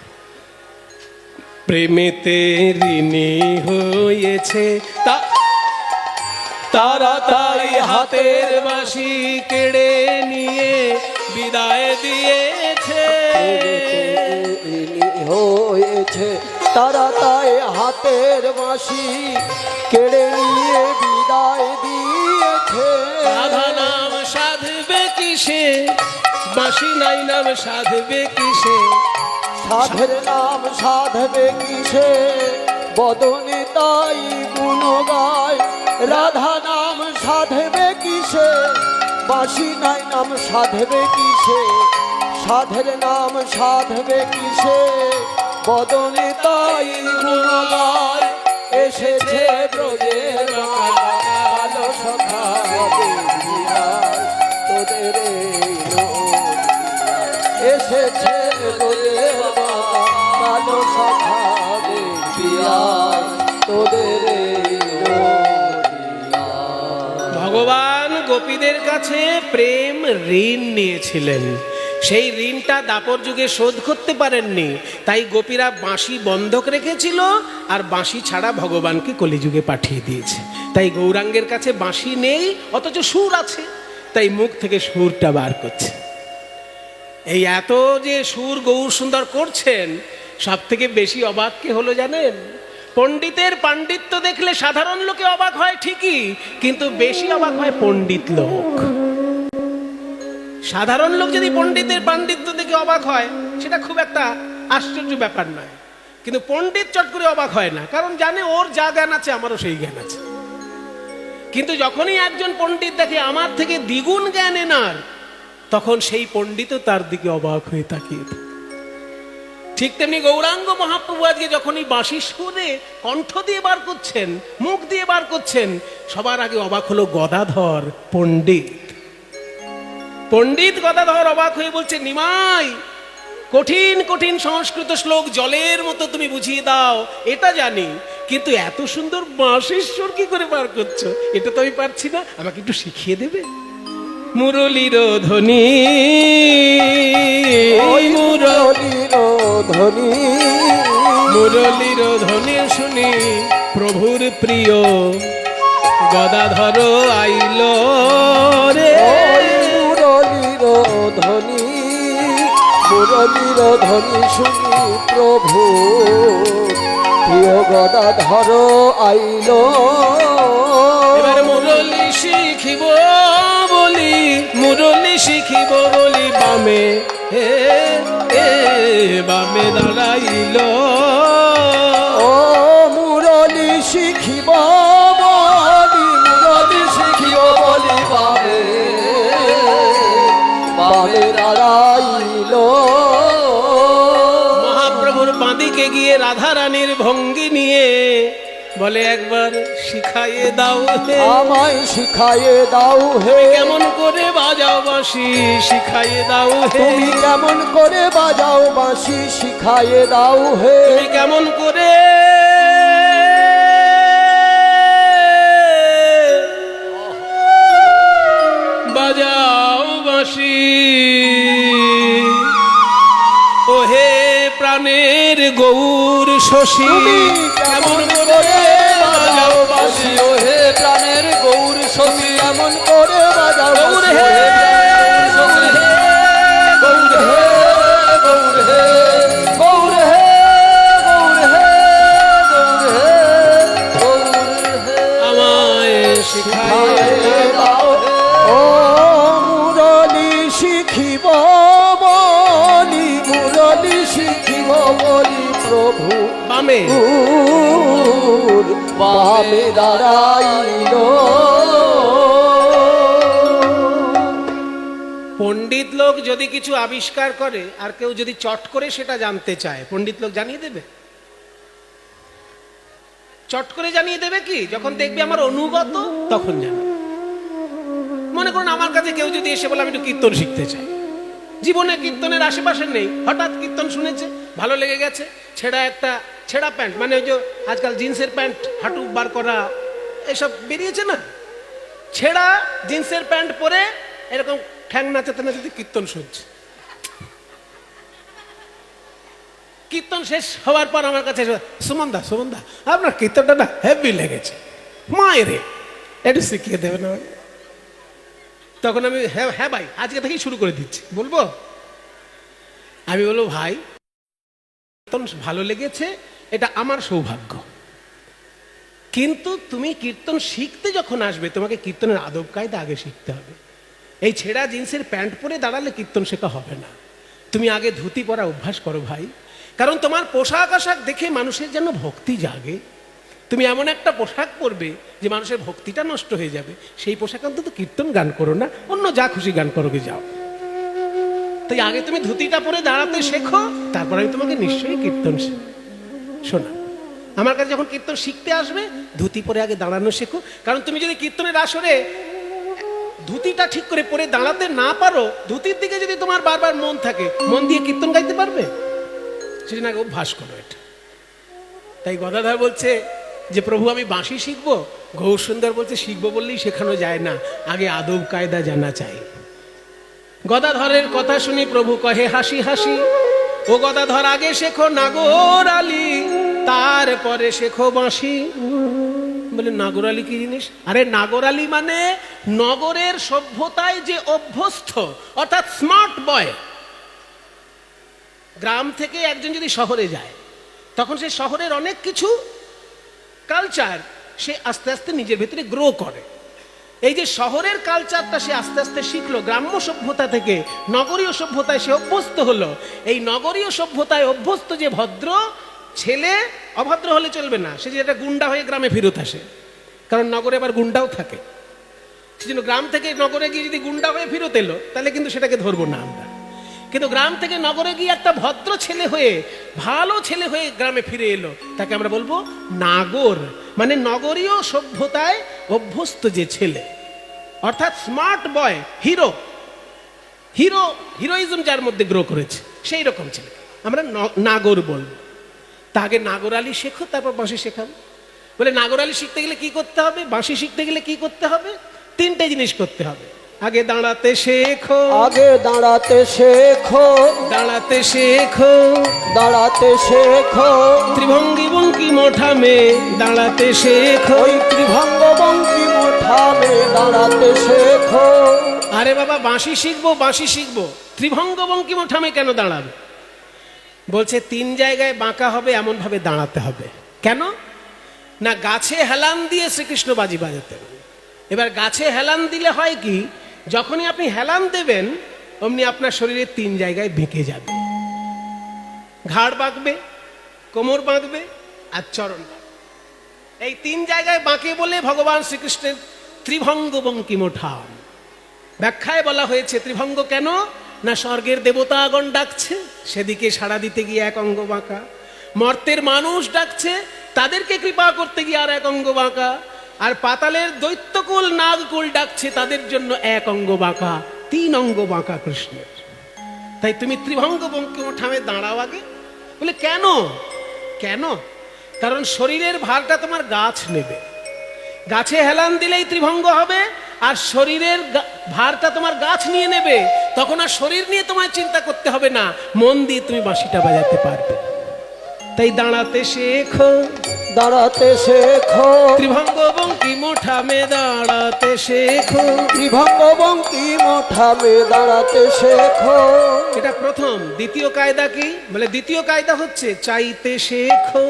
প্রেমেতে ঋণী হয়েছে তারা তাই হাতের বাঁশি কেড়ে নিয়ে বিদায় দিয়েছে। হয়েছে তারা তাই হাতের বাঁশি কেড়ে নিয়ে বিদায় দিয়েছে। রাধা নাম সাধবে কিসে, বাঁশি নাই নাম সাধবে কিসে, সাধের নাম সাধবে কিসে, বদনে তাই গুণ গায়। রাধা নাম সাধবে কিসে, বাঁশি নাই নাম সাধবে কিসে, সাধের নাম সাধবে কিসে, বদনে তাই গুণ গায়। এসেছে ব্রজের কালো সখা দেখিয়ায় তোদের এই নদিয়ায়। এসেছে ব্রজের কালো সখা দেখিয়ায় তোদের এই নদিয়ায়। ভগবান গোপীদের কাছে প্রেম ঋণ নিয়েছিলেন, সেই ঋণটা দাপর যুগে শোধ করতে পারেননি, তাই গোপীরা বাঁশি বন্ধক রেখেছিল আর বাঁশি ছাড়া ভগবানকে কলিযুগে পাঠিয়ে দিয়েছে। তাই গৌরাঙ্গের কাছে বাঁশি নেই, অথচ সুর আছে, তাই মুখ থেকে সুরটা বার করছে। এই এত যে সুর গৌর সুন্দর করছেন, সব থেকে বেশি অবাক কে হলো জানেন? পণ্ডিতের পাণ্ডিত্য দেখলে সাধারণ লোকে অবাক হয় ঠিকই, কিন্তু বেশি অবাক হয় পণ্ডিত লোক। সাধারণ লোক যদি পণ্ডিতের পাণ্ডিত্য দেখে অবাক হয়, সেটা খুব একটা আশ্চর্য ব্যাপার নয়, কিন্তু পণ্ডিত চট করে অবাক হয় না, কারণ জানে ওর যা জ্ঞান আছে আমারও সেই জ্ঞান আছে। কিন্তু যখনই একজন পণ্ডিত দেখে আমার থেকে দ্বিগুণ জ্ঞান এনার, তখন সেই পণ্ডিতও তার দিকে অবাক হয়ে তাকিয়ে থাকে। ঠিক তেমনি গৌরাঙ্গ মহাপ্রভু আজকে যখনই বাঁশি সুরে কণ্ঠ দিয়ে বার করছেন, মুখ দিয়ে বার করছেন, সবার আগে অবাক হলো গদাধর পণ্ডিত। পণ্ডিত গদাধর অবাক হয়ে বলছে, নিমাই, কঠিন কঠিন সংস্কৃত শ্লোক জলের মতো তুমি বুঝিয়ে দাও, এটা জানি, কিন্তু এত সুন্দর বাঁশির সুর কি করে বার করছো, এটা তো আমি পারছি না, আমাকে একটু শিখিয়ে দেবে? মুরলীর ধ্বনি, মুরলীর ধ্বনি, মুরলীর ধ্বনি শুনি প্রভুর প্রিয় গদাধর আইল রে। মুরলীর ধ্বনি, মুরলীর ধ্বনি শুনি প্রভু প্রিয় গদাধর আইল। এবার মুরলী শিখিব বলি, মুরলী শিখিব বলি বামে বামে দাঁড়াইল। ও মুরলী শিখিব বলি, মুরলী শিখিব বলি বাবে বাবে দাঁড়াইল। মহাপ্রভুর বাঁদিকে গিয়ে রাধারানীর ভঙ্গি নিয়ে বলে, একবার শিখাইয়ে দাও হে, আমায় শিখাইয়ে দাও হে, কেমন করে বাজাও বাঁশি শিখাইয়ে দাও হে, তুমি কেমন করে বাজাও বাঁশি শিখাইয়ে দাও হে, তুমি কেমন করে বাজাও বাঁশি। ও হে প্রাণের গৌর শশী, কেমন করে বাজাও বাঁশি। ও হে প্রাণের গৌর শশী, কেমন করে বাজাও গৌর বাঁশি। হে, ও হে প্রাণের গৌর শশী, শিখাইয়ে দাও ও মুরলি শিখিব বলি মুরলি শিখিব বলি প্রভু বামে বামে দাঁড়াইল। পণ্ডিত লোক যদি কিছু আবিষ্কার করে আর কেউ যদি চট করে সেটা জানতে চায়, পণ্ডিত লোক জানিয়ে দেবে? চট করে জানিয়ে দেবে কি? যখন দেখবে আমার অনুগত তখন জানো। মনে করুন আমার কাছে কেউ যদি এসে বলে আমি একটু কীর্তন শিখতে চাই, জীবনে কীর্তনের আশেপাশে নেই, হঠাৎ কীর্তন শুনেছে, ভালো লেগে গেছে, ছেঁড়া প্যান্ট, মানে ওই যে আজকাল জিন্সের প্যান্ট হাঁটু বার করা এসব বেরিয়েছে না, ছেঁড়া জিন্সের প্যান্ট পরে এরকম ঠ্যাং নাচাতে নাচাতে কীর্তন শুনছে। কীর্তন শেষ হওয়ার পর আমার কাছে সুমন দা আপনার কীর্তনটা না হেভি লেগেছে, মায়ের একটু শিখিয়ে দেবেন আমাকে। তখন আমি হ্যাঁ ভাই আজকে থেকেই শুরু করে দিচ্ছি। বলবো আমি বলবো ভাই কীর্তন ভালো লেগেছে, এটা আমার সৌভাগ্য, কিন্তু তুমি কীর্তন শিখতে যখন আসবে তোমাকে কীর্তনের আদব কায়দা আগে শিখতে হবে। এই ছেঁড়া জিন্সের প্যান্ট পরে দাঁড়ালে কীর্তন শেখা হবে না। তুমি আগে ধুতি পরা অভ্যাস করো ভাই, কারণ তোমার পোশাক আশাক দেখে মানুষের যেন ভক্তি জাগে। তুমি এমন একটা পোশাক পরবে যে মানুষের ভক্তিটা নষ্ট হয়ে যাবে, সেই পোশাক অন্তত কীর্তন গান করো না, অন্য যা খুশি গান করো গে যাও। তাই আগে তুমি ধুতিটা পরে দাঁড়াতে শেখো, তারপর আমি তোমাকে নিশ্চয়ই কীর্তন শোনা। আমার কাছে যখন কীর্তন শিখতে আসবে ধুতি পরে আগে দাঁড়ানো শেখো, কারণ তুমি যদি কীর্তনের আসরে ধুতিটা ঠিক করে পরে দাঁড়াতে না পারো, ধুতির দিকে যদি তোমার বারবার মন থাকে, মন দিয়ে কীর্তন গাইতে পারবে? সেদিন আগে অভ্যাস করো এটা। তাই গদাধর বলছে যে প্রভু আমি বাঁশি শিখবো, গৌর সুন্দর বলছে শিখবো বললেই শেখানো যায় না, আগে আদব কায়দা জানা চাই। গদাধরের কথা শুনি প্রভু কহে হাসি হাসি, ও গদাধর আগে শেখো নাগর আলী, তারপরে শেখো বাঁশি। বলে নাগর আলী কি জিনিস? আরে নাগর আলী মানে নগরের সভ্যতায় যে অভ্যস্ত, অর্থাৎ স্মার্ট বয়। গ্রাম থেকে একজন যদি শহরে যায় তখন সে শহরের অনেক কিছু কালচার সে আস্তে আস্তে নিজের ভেতরে গ্রো করে। এই যে শহরের কালচারটা সে আস্তে আস্তে শিখলো, গ্রাম্য সভ্যতা থেকে নগরীয় সভ্যতায় সে অভ্যস্ত হলো। এই নগরীয় সভ্যতায় অভ্যস্ত যে ভদ্র ছেলে অভদ্র হলে চলবে না, সে যে একটা গুন্ডা হয়ে গ্রামে ফেরত আসে, কারণ নগরে আবার গুন্ডাও থাকে। সেজন্য গ্রাম থেকে নগরে গিয়ে যদি গুন্ডা হয়ে ফেরত এলো তাহলে কিন্তু সেটাকে ধরবো না আমরা। কিন্তু গ্রাম থেকে নগরে গিয়ে একটা ভদ্র ছেলে হয়ে, ভালো ছেলে হয়ে গ্রামে ফিরে এলো, তাকে আমরা বলবো নাগর, মানে নগরীয় সভ্যতায় অভ্যস্ত যে ছেলে, অর্থাৎ স্মার্ট বয়, হিরোইজম যার মধ্যে গ্রো করেছে সেই রকম ছেলে আমরা নাগর বলবো। তা আগে নাগর আলী শেখো, তারপর বাঁশি শেখাবো। বলে নাগর আলী শিখতে গেলে কি করতে হবে, বাঁশি শিখতে গেলে কি করতে হবে? তিনটে জিনিস করতে হবে। আগে দাঁড়াতে শেখো, আগে দাঁড়াতে শেখো, দাঁড়াতে শেখো, দাঁড়াতে শেখো, ত্রিভঙ্গি বঙ্কি মোঠামে দাঁড়াতে শেখো, ওই ত্রিভঙ্গ বঙ্কি মোঠামে দাঁড়াতে শেখো। আরে বাবা বাঁশি শিখবো, ত্রিভঙ্গ বঙ্কি মোঠামে কেন দাঁড়াবে? বলছে তিন জায়গায় বাঁকা হবে এমন ভাবে দাঁড়াতে হবে। কেন না, গাছে হেলান দিয়ে শ্রীকৃষ্ণ বাজি বাজাতেন। এবার গাছে হেলান দিলে হয় কি, যখনই আপনি হেলান দেবেন অমনি আপনার শরীরে তিন জায়গায় বেঁকে যাবে, ঘাড় বাঁকবে, কোমর বাঁকবে আর চরণ বাঁকবে। এই তিন জায়গায় বাঁকে বলে ভগবান শ্রীকৃষ্ণের ত্রিভঙ্গ বঙ্কিমোঠাম। ব্যাখ্যায় বলা হয়েছে ত্রিভঙ্গ কেন না, স্বর্গের দেবতাগণ ডাকছে, সেদিকে সাড়া দিতে গিয়ে এক অঙ্গ বাঁকা, মর্তের মানুষ ডাকছে, তাদেরকে কৃপা করতে গিয়ে আর এক অঙ্গ বাঁকা, আর পাতালের দৈত্যকুল নাগকুল ডাকছে, তাদের জন্য এক অঙ্গ বাঁকা, তিন অঙ্গ বাঁকা কৃষ্ণের। তাই তুমি ত্রিভঙ্গ বঙ্কিমোঠামে দাঁড়াও আগে। বলে কেন? কারণ শরীরের ভারটা তোমার গাছ নেবে, গাছে হেলান দিলেই ত্রিভঙ্গ হবে, আর শরীরের ভারটা তোমার গাছ নিয়ে নেবে, তখন আর শরীর নিয়ে তোমায় চিন্তা করতে হবে না, মন দিয়ে তুমি বাঁশিটা বাজাতে পারবে। তাই দাঁড়াতে শেখো, দাঁড়াতে শেখো, ত্রিভঙ্গ বঙ্কিমোঠামে দাঁড়াতে শেখো, ত্রিভঙ্গ বঙ্কিমোঠামে দাঁড়াতে শেখো। এটা প্রথম। দ্বিতীয় কায়দা কি? বলে দ্বিতীয় কায়দা হচ্ছে চাইতে শেখো,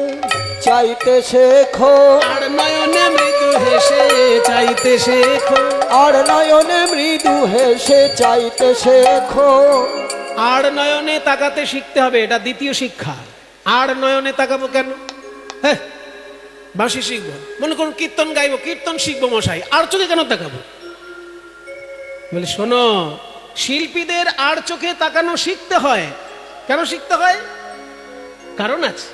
চাইতে শেখো, আর নয়নে মৃদু হেসে চাইতে শেখো, আর নয়নে মৃদু হেসে চাইতে শেখো। আর নয়নে তাকাতে শিখতে হবে, এটা দ্বিতীয় শিক্ষা। আর নয়নে তাকাবো কেন? হ্যাঁ, বাঁশি শিখবো, মনে করুন কীর্তন গাইবো, কীর্তন শিখবো মশাই, আর চোখে কেন তাকাবো? বলে শোনো, শিল্পীদের আর চোখে তাকানো শিখতে হয়। কেন শিখতে হয়? কারণ আছে।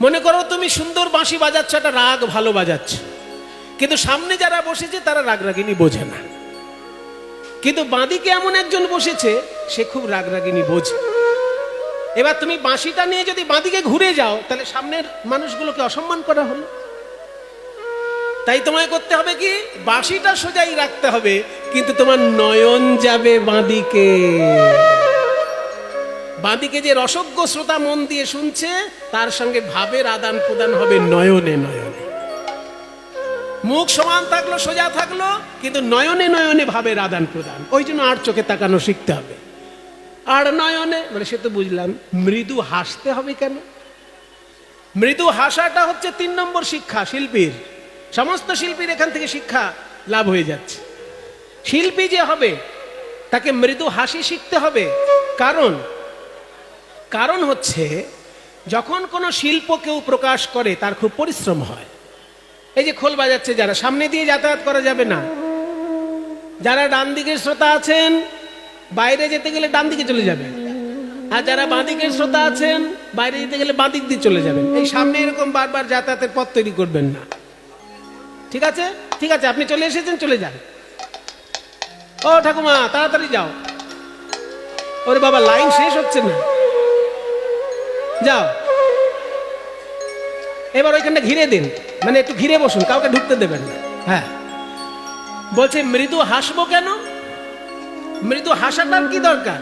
মনে করো তুমি সুন্দর বাঁশি বাজাচ্ছ, একটা রাগ ভালো বাজাচ্ছ, কিন্তু সামনে যারা বসেছে তারা রাগরাগিনী বোঝে না। কিন্তু বাঁদিকে এমন একজন বসেছে, সে খুব রাগরাগিনী বোঝে। এবার তুমি বাঁশিটা নিয়ে যদি বাঁদিকে ঘুরে যাও, তাহলে সামনের মানুষগুলোকে অসম্মান করা হলো। তাই তোমায় করতে হবে কি, বাঁশিটা সোজাই রাখতে হবে, কিন্তু তোমার নয়ন যাবে বাঁদিকে। বাঁদিকে যে রসজ্ঞ শ্রোতা মন দিয়ে শুনছে, তার সঙ্গে ভাবের আদান প্রদান হবে নয়নে নয়নে। মুখ সমান থাকলো, সোজা থাকলো, কিন্তু নয়নে নয়নে ভাবের আদান প্রদান। ওই জন্য আর চোখে তাকানো শিখতে হবে। আর নয়নে মানে সে তো বুঝলাম, মৃদু হাসতে হবে কেন? মৃদু হাসাটা হচ্ছে 3 নম্বর শিক্ষা শিল্পীর। সমস্ত শিল্পীর এখান থেকে শিক্ষা লাভ হয়ে যাচ্ছে। শিল্পী যে হবে তাকে মৃদু হাসি শিখতে হবে। কারণ হচ্ছে যখন কোনো শিল্প কেউ প্রকাশ করে তার খুব পরিশ্রম হয়। এই যে খোল বাজাচ্ছে যারা, সামনে দিয়ে যাতায়াত করা যাবে না। যারা ডান দিকের শ্রোতা আছেন, বাইরে যেতে গেলে ডান দিকে চলে যাবেন, আর যারা বাঁ দিকের শ্রোতা আছেন, বাইরে যেতে গেলে বাঁ দিক দিয়ে চলে যাবেন। এই সামনে এরকম বারবার যাতায়াতের পথ তৈরি করবেন না। ঠিক আছে? ঠিক আছে, আপনি চলে এসেছেন, চলে যান। ও ঠাকুমা তাড়াতাড়ি যাও। ওরে বাবা, লাইন শেষ হচ্ছে না, যাও। এবার ওইখানটা ঘিরে দিন, মানে একটু ঘিরে বসুন, কাউকে ঢুকতে দেবেন না। হ্যাঁ, বলছে মৃদু হাসবো কেন? মৃদু হাসাটার কি দরকার?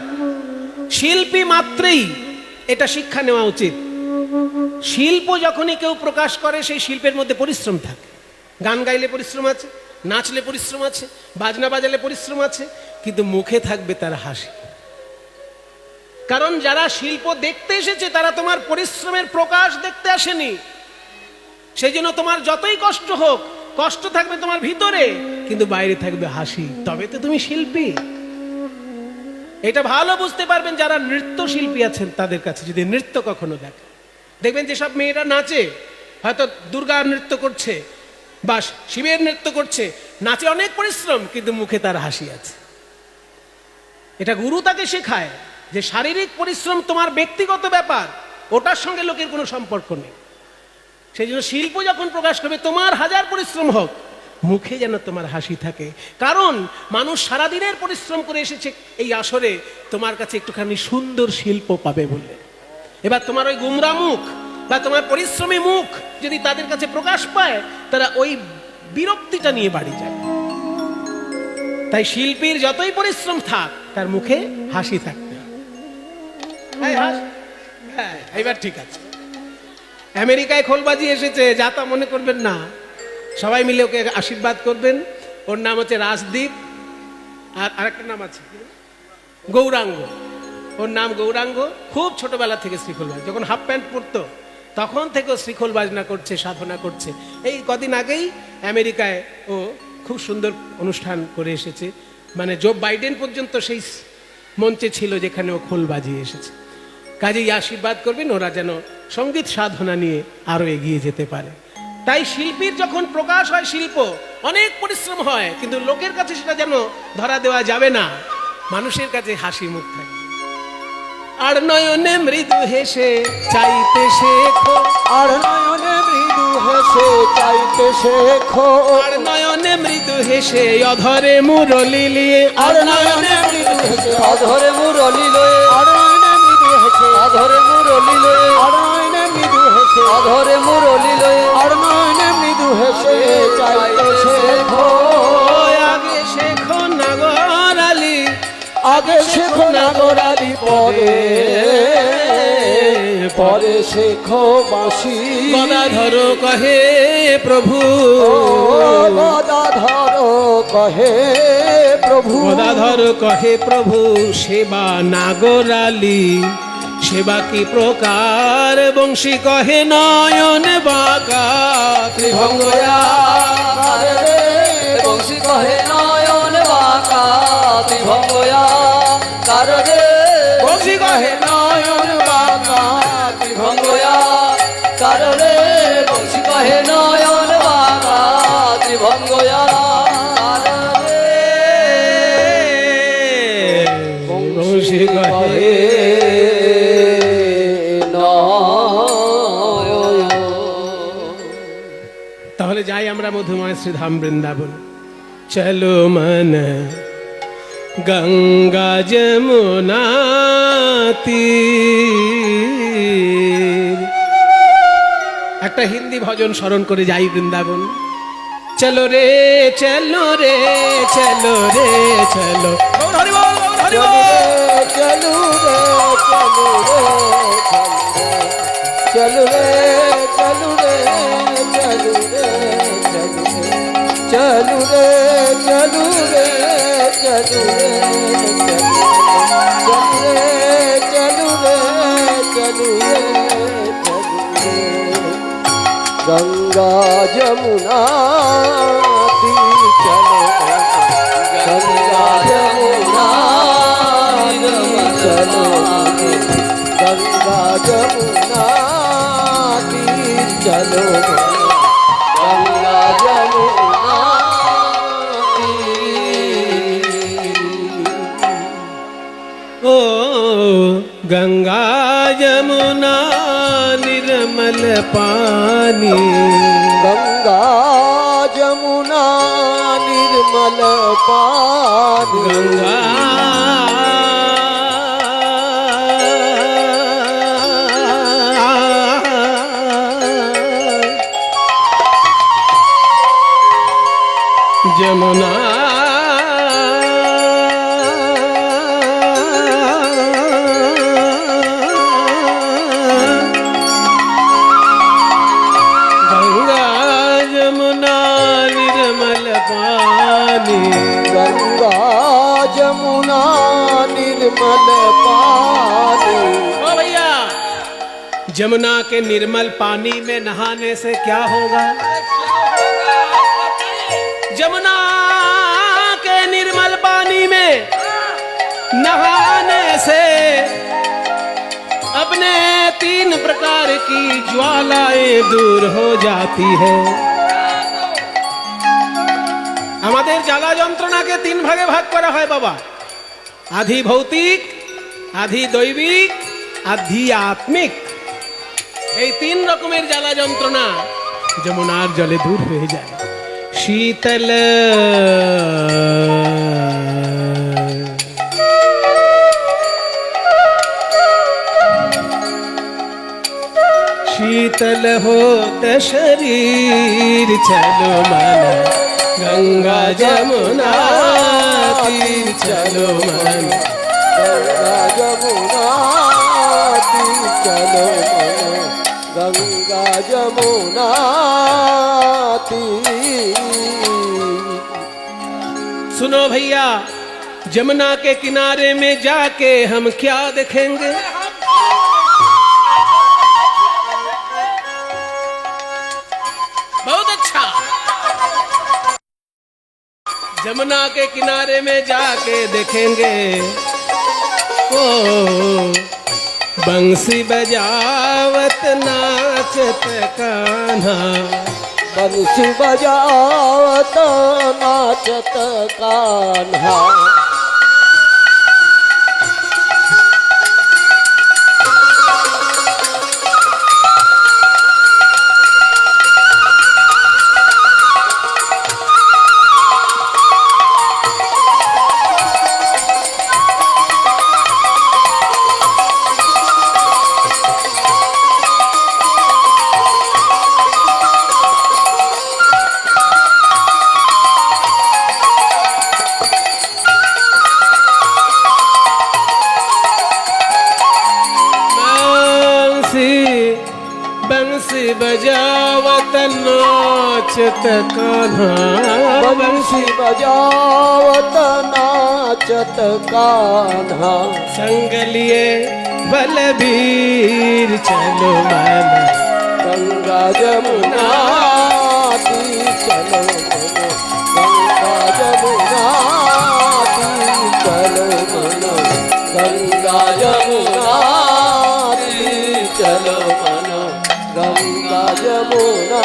শিল্পী মাত্রেই এটা শিক্ষা নেওয়া উচিত। শিল্প যখনই কেউ প্রকাশ করে, সেই শিল্পের মধ্যে পরিশ্রম থাকে। গান গাইলে পরিশ্রম আছে, নাচলে পরিশ্রম আছে, বাজনা বাজালে পরিশ্রম আছে, কিন্তু মুখে থাকবে তার হাসি। কারণ যারা শিল্প দেখতে এসেছে তারা তোমার পরিশ্রমের প্রকাশ দেখতে আসেনি। সেই জন্য তোমার যতই কষ্ট হোক, কষ্ট থাকবে তোমার ভিতরে, কিন্তু বাইরে থাকবে হাসি। তবে তো তুমি শিল্পী। এটা ভালো বুঝতে পারবেন যারা নৃত্য শিল্পী আছেন তাদের কাছে। যদি নৃত্য কখনো দেখবেন যেসব মেয়েরা নাচে, হয়তো দুর্গা নৃত্য করছে বা শিবের নৃত্য করছে, নাচে অনেক পরিশ্রম, কিন্তু মুখে তার হাসি আছে। এটা গুরু তাকে শেখায় যে শারীরিক পরিশ্রম তোমার ব্যক্তিগত ব্যাপার, ওটার সঙ্গে লোকের কোনো সম্পর্ক নেই। সেই জন্য শিল্প যখন প্রকাশ করবে, তোমার হাজার পরিশ্রম হোক, মুখে যেন তোমার হাসি থাকে। কারণ মানুষ সারাদিনের পরিশ্রম করে এসেছে এই আসরে তোমার কাছে একটুখানি সুন্দর শিল্প পাবে বলে। এবার তোমার ওই গুমরা মুখ বা তোমার পরিশ্রমী মুখ যদি তাদের কাছে প্রকাশ পায়, তারা ওই বিরক্তিটা নিয়ে বাড়ি যায়। তাই শিল্পীর যতই পরিশ্রম থাক, তার মুখে হাসি থাকবে। হ্যাঁ, এবার ঠিক আছে। আমেরিকায় খোলবাজি এসেছে, যা তা মনে করবেন না। সবাই মিলে ওকে আশীর্বাদ করবেন। ওর নাম হচ্ছে রাজদীপ, আর আরেকটা নাম আছে গৌরাঙ্গ। ওর নাম গৌরাঙ্গ। খুব ছোটবেলা থেকে শ্রীখোল বাজনা, যখন হাফ প্যান্ট পরতো তখন থেকে শ্রীখোল বাজনা করছে, সাধনা করছে। এই কদিন আগেই আমেরিকায় ও খুব সুন্দর অনুষ্ঠান করে এসেছে। মানে জো বাইডেন পর্যন্ত সেই মঞ্চে ছিল যেখানে ও খোল বাজিয়ে এসেছে। কাজেই আশীর্বাদ করবেন ওরা যেন সঙ্গীত সাধনা নিয়ে আরো এগিয়ে যেতে পারে। তাই শিল্পীর যখন প্রকাশ হয়, শিল্প অনেক পরিশ্রম হয়, কিন্তু লোকের কাছে সেটা যেন ধরা দেওয়া যাবে না, মানুষের কাছে হাসি মুখ থাকে। আর নয়নে মৃদু হেসে চাইতে শেখো, আর নয়নে মৃদু হেসে চাইতে শেখো, আর নয়নে মৃদু হেসে অধরে মুরলি লিয়ে, আর নয়নে মৃদু হেসে অধরে মুরলি লয়ে, আর নয়নে মৃদু হেসে অধরে মুরলি লয়ে, আর নয়নে মৃদু হেসে অধরে মুরলি লয়ে, আর নয়নে মৃদু হেসে চাইতে শেখো। আগে শেখো নাগরালি, আগে শেখো নাগরালি পরে পরে শেখো বাঁশি গদাধর কহে প্রভু গদাধর কহে প্রভু গদাধর কহে প্রভু সেবা নাগরালি সেবা কি প্রকার বংশী কহে নয়ন বাঁকা ত্রিভঙ্গয়া বংশী কহে নয়ন বাঁকা ত্রিভঙ্গয়া কারণে বংশী কহে নয়ন বাঁকা ত্রিভঙ্গয়া কারণে বংশী কহে নয়ন বাঁকা ত্রিভঙ্গয়া বংশী কহে তাহলে যাই আমরা মধুময় শ্রীধাম বৃন্দাবন চলো মন গঙ্গা যমুনা তীর একটা হিন্দি ভজন স্মরণ করে যাই বৃন্দাবন চলো রে চলো রে চলো রে চলো হরি বল হরি বল চলো রে চলো রে চলো রে চলো রে চলো রে চলো রে চলো রে চলো রে চলো রে গঙ্গা যমুনা তীর চলো গঙ্गा যমুনা চলো গঙ্गा যমুনা তীর চলো গঙ্गा যমুনা ओ गंगा यमुना निर्मल पानी गंगा जमुना निर्मल पानी गंगा जमुना गंगा जमुना निर्मल पानी गंगा जमुना निर्मल पानी ओ भैया जमुना के निर्मल पानी में नहाने से क्या होगा जमुना के निर्मल पानी में नहाने से अपने 3 प्रकार की ज्वालाएं दूर हो जाती है আমাদের জ্বালা যন্ত্রণাকে 3 ভাগে ভাগ করা হয় বাবা আধি ভৌতিক আধি দৈবিক আধি আত্মিক এই 3 রকমের জ্বালা যন্ত্রণা যমুনার জলে দূর হয়ে যায় शीतल शीतल होत शरीर चलो मन गंगा जमुना तीर चलो मन गंगा जमुना तीर चलो गंगा जमुना तीर सुनो भैया जमुना के किनारे में जाके हम क्या देखेंगे बहुत अच्छा जमुना के किनारे में जाके देखेंगे ओ बंसी बजावत नाचत कान्हा बंसी बजावत नाचत कान्हा नाचत कान्हा बंसी बजावत नाचत कान्हा संग लिए बलबीर चलो मन गंगा जमुना तीर चलो मनो गंगा जमुना तीर चलो मनो गंगा जमुना तीर चलो मनो गंगा जमुना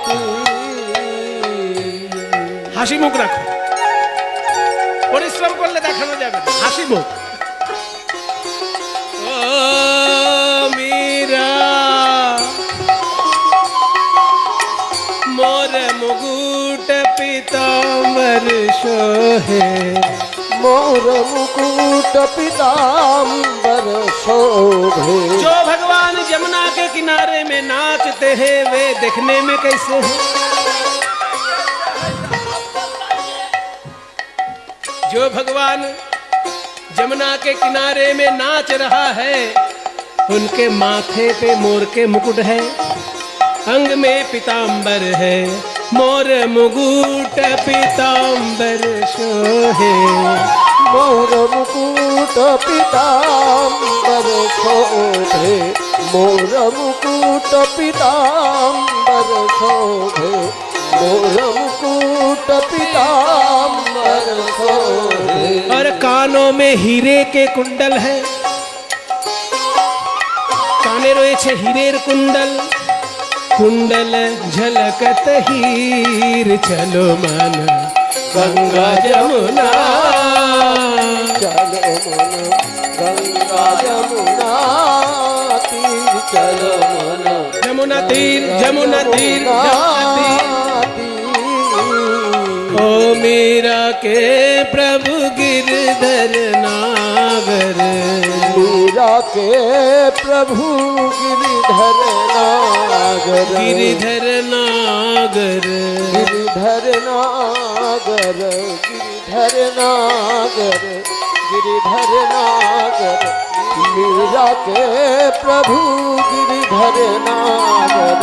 तीर। হাসি মুখ রাখো, পরিশ্রম করলে দেখানো যাবে না, হাসি মুখ। ও মীরা মোর মুকুট পীতাম্বর সোহে मोर मुकुट पीताम्बर शोभे जो भगवान यमुना के किनारे में नाचते हैं वे देखने में कैसे हैं? जो भगवान यमुना के किनारे में नाच रहा है उनके माथे पे मोर के मुकुट है, अंग में पीताम्बर है, मोर मुकुट पीताम्बर सोहे मोर मुकुट पीताम्बर शोभे मोर मुकुट पीताम्बर शोभे मोर मुकुट पीताम्बर शोभे और कानों में हीरे के कुंडल है, काने রয়েছে হীরের কুণ্ডল, कुंडल झलकत हीर चलो मन गंगा जमुना चलो मनो गंगा जमुना तीर चलो मनो जमुना तीर जमुना तीर जमुना तीर। ओ मीरा के प्रभु गिरधर नागर मीरा के प्रभु गिरिधर नागर गिरिधर नागर गिरिधर नागर गिरिधर नागर गिरिधर नागर मीरा के प्रभु गिरिधर नागर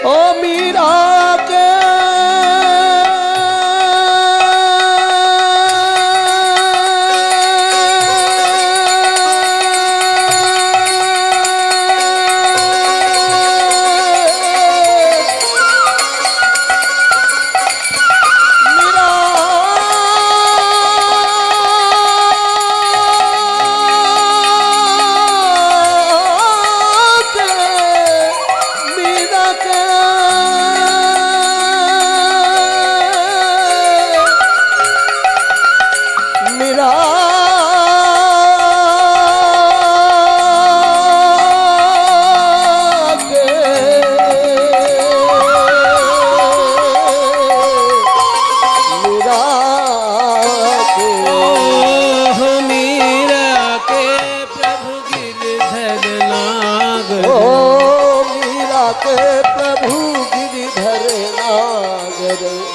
ओ मीरा के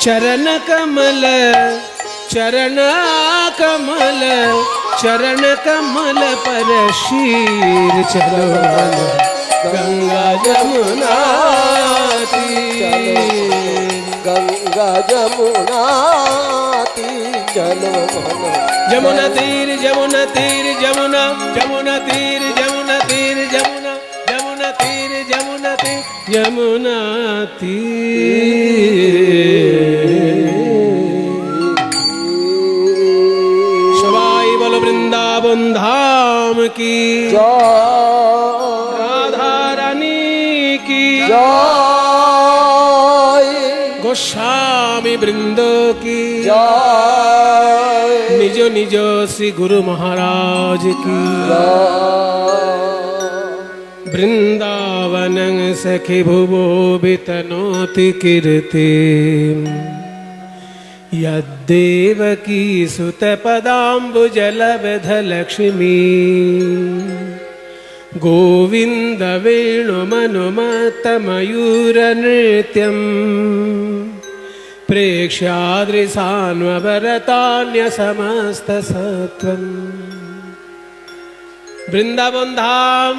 चरण कमल चरण कमल चरण कमल पर शीर चलो मन गंगा जमुना तीर गंगा जमुना तीर चलो मन जमुना तीर जमुना तीर जमुना जमुना तीर जमुना तीर जमुना जमुना तीर जमुना तीर जमुना तीर। सवाई बोलो वृंदावन धाम की राधा रानी की गोस्वामी वृंद की निज निज श्री गुरु महाराज की वृंदावन सखी भुवो वितनोति कीर्ति यद्देवकी सुत पदाम्बुजलब्धलक्ष्मी गोविंद वेणुमनुमत्तमयूरनृत्यम् प्रेक्ष्यादृशान्वरतान्यसमस्तसत्त्वम्। वृंदावन धाम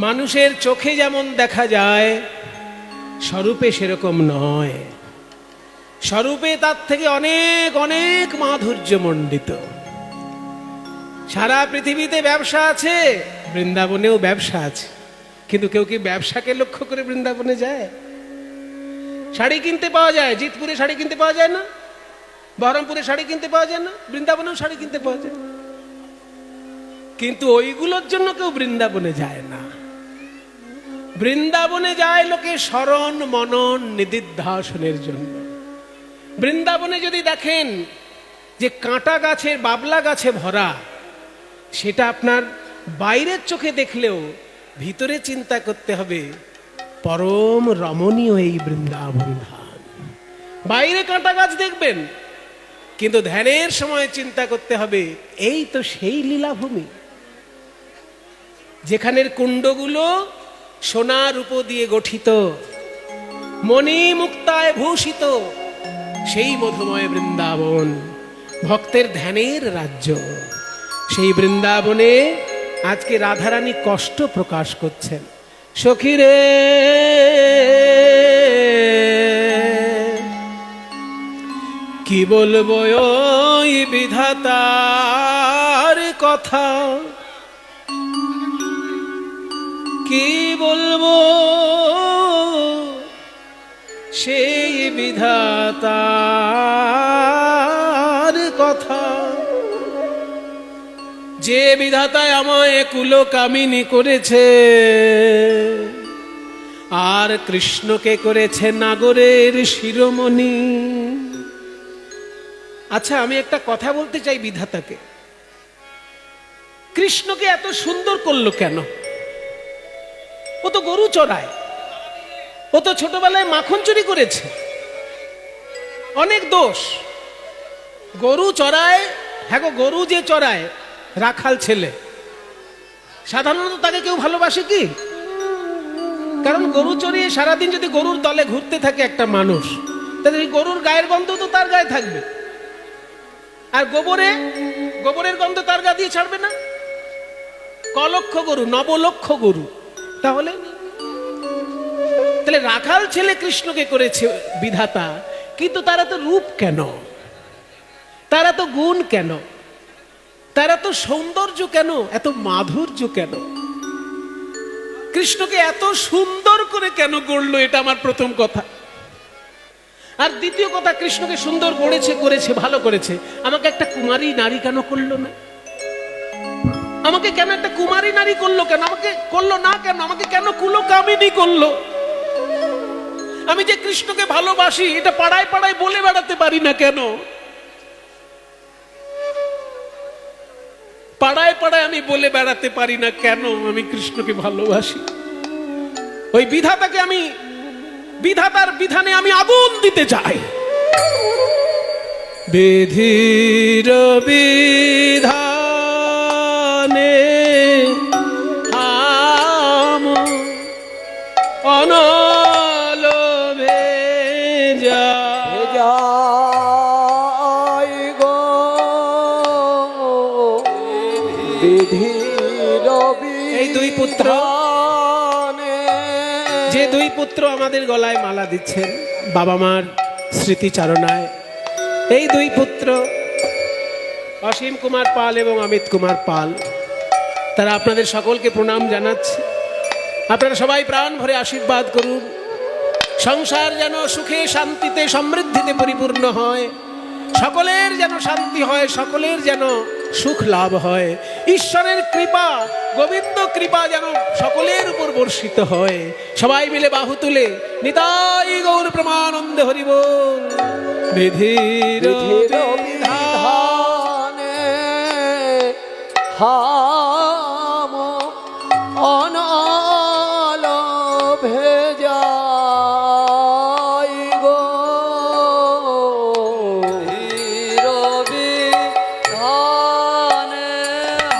মানুষের চোখে যেমন দেখা যায় স্বরূপে সেরকম নয়, স্বরূপে তার থেকে অনেক অনেক মাধুর্যমণ্ডিত। সারা পৃথিবীতে ব্যবসা আছে, বৃন্দাবনেও ব্যবসা আছে, কিন্তু কেউ কি ব্যবসাকে লক্ষ্য করে বৃন্দাবনে যায়? শাড়ি কিনতে পাওয়া যায়, জিতপুরে শাড়ি কিনতে পাওয়া যায় না, বহরমপুরে শাড়ি কিনতে পাওয়া যায় না, বৃন্দাবনেও শাড়ি কিনতে পাওয়া যায়, কিন্তু ওইগুলোর জন্য কেউ বৃন্দাবনে যায় না। বৃন্দাবনে যায় লোকে শরণ মনন নিদিধ্যাসনের জন্য। বৃন্দাবনে যদি দেখেন যে কাঁটা গাছের বাবলা গাছে ভরা, সেটা আপনার বাইরের চোখে দেখলেও ভিতরে চিন্তা করতে হবে পরম রমণীয় এই বৃন্দাবন ধাম। বাইরে কাঁটা গাছ দেখবেন, কিন্তু ধ্যানের সময় চিন্তা করতে হবে এই তো সেই লীলাভূমি, যেখানের কুণ্ডগুলো সোনার রূপ দিয়ে গঠিত, মণি মুক্তায় ভূষিত, সেই মধুময় বৃন্দাবন, ভক্তের ধ্যানের রাজ্য। সেই বৃন্দাবনে আজকে রাধারানী কষ্ট প্রকাশ করছেন। সখীরে কি বলবো ওই বিধাতার কথা, কি বলবো সেই বিধাতার কথা, যে বিধাতায় আমায় কুলকামিনী করেছে আর কৃষ্ণকে করেছে নাগরের শিরোমণি। আচ্ছা, আমি একটা কথা বলতে চাই বিধাতাকে, কৃষ্ণকে এত সুন্দর করলো কেন? ও তো গরু চড়ায়, ও তো ছোটবেলায় মাখন চুরি করেছে, অনেক দোষ। গরু চড়ায়, হ্যাঁ গো, গরু যে চড়ায় রাখাল ছেলে, সাধারণত তাকে কেউ ভালোবাসে কি? কারণ গরু চড়িয়ে সারাদিন যদি গরুর দলে ঘুরতে থাকে একটা মানুষ, তাহলে এই গরুর গায়ের গন্ধ তো তার গায়ে থাকবে, আর গোবরের গন্ধ তার গা দিয়ে ছাড়বে না। কলক্ষ গরু, নবলক্ষ গরু, তাহলে রাখাল ছেলে কৃষ্ণকে করেছে বিধাতা, কিন্তু তারা তো রূপ কেন, তারা তো গুণ কেন, তারা তো সৌন্দর্য কেন, এত মাধুর্য কেন? কৃষ্ণকে এত সুন্দর করে কেন গড়লো, এটা আমার প্রথম কথা। আর দ্বিতীয় কথা, কৃষ্ণকে সুন্দর গড়েছে, করেছে, ভালো করেছে, আমাকে একটা কুমারী নারী কেন করলো না? আমাকে কেন একটা কুমারী নারী করলো কেন? আমাকে করলো না কেন? আমাকে কেন কুলকামিনী করলো? আমি যে কৃষ্ণকে ভালোবাসি এটা পাড়ায় পাড়ায় বলে বেড়াতে পারি না কেন? পাড়ায় পাড়ায় আমি বলে বেড়াতে পারি না কেন আমি কৃষ্ণকে ভালোবাসি? ওই বিধাতাকে আমি, বিধাতার বিধানে আমি আগুন দিতে চাই। বিধির বিধানে হাম অনল ভেজা যাই গো বিধির এই দুই পুত্র, বিধানে, যে দুই পুত্র আমাদের গলায় মালা দিচ্ছেন বাবা মার স্মৃতিচারণায়, এই দুই পুত্র অসীম কুমার পাল এবং অমিত কুমার পাল, তারা আপনাদের সকলকে প্রণাম জানাচ্ছে। আপনারা সবাই প্রাণ ভরে আশীর্বাদ করুন, সংসার যেন সুখে শান্তিতে সমৃদ্ধিতে পরিপূর্ণ হয়, সকলের যেন শান্তি হয়, সকলের যেন সুখ লাভ হয়, ঈশ্বরের কৃপা, গোবিন্দ কৃপা যেন সকলের উপর বর্ষিত হয়। সবাই মিলে বাহু তুলে নিতাই গৌর প্রেমানন্দে হরি বল। বিধির বিধানে হাম অনল ভেজাই গো বিধানে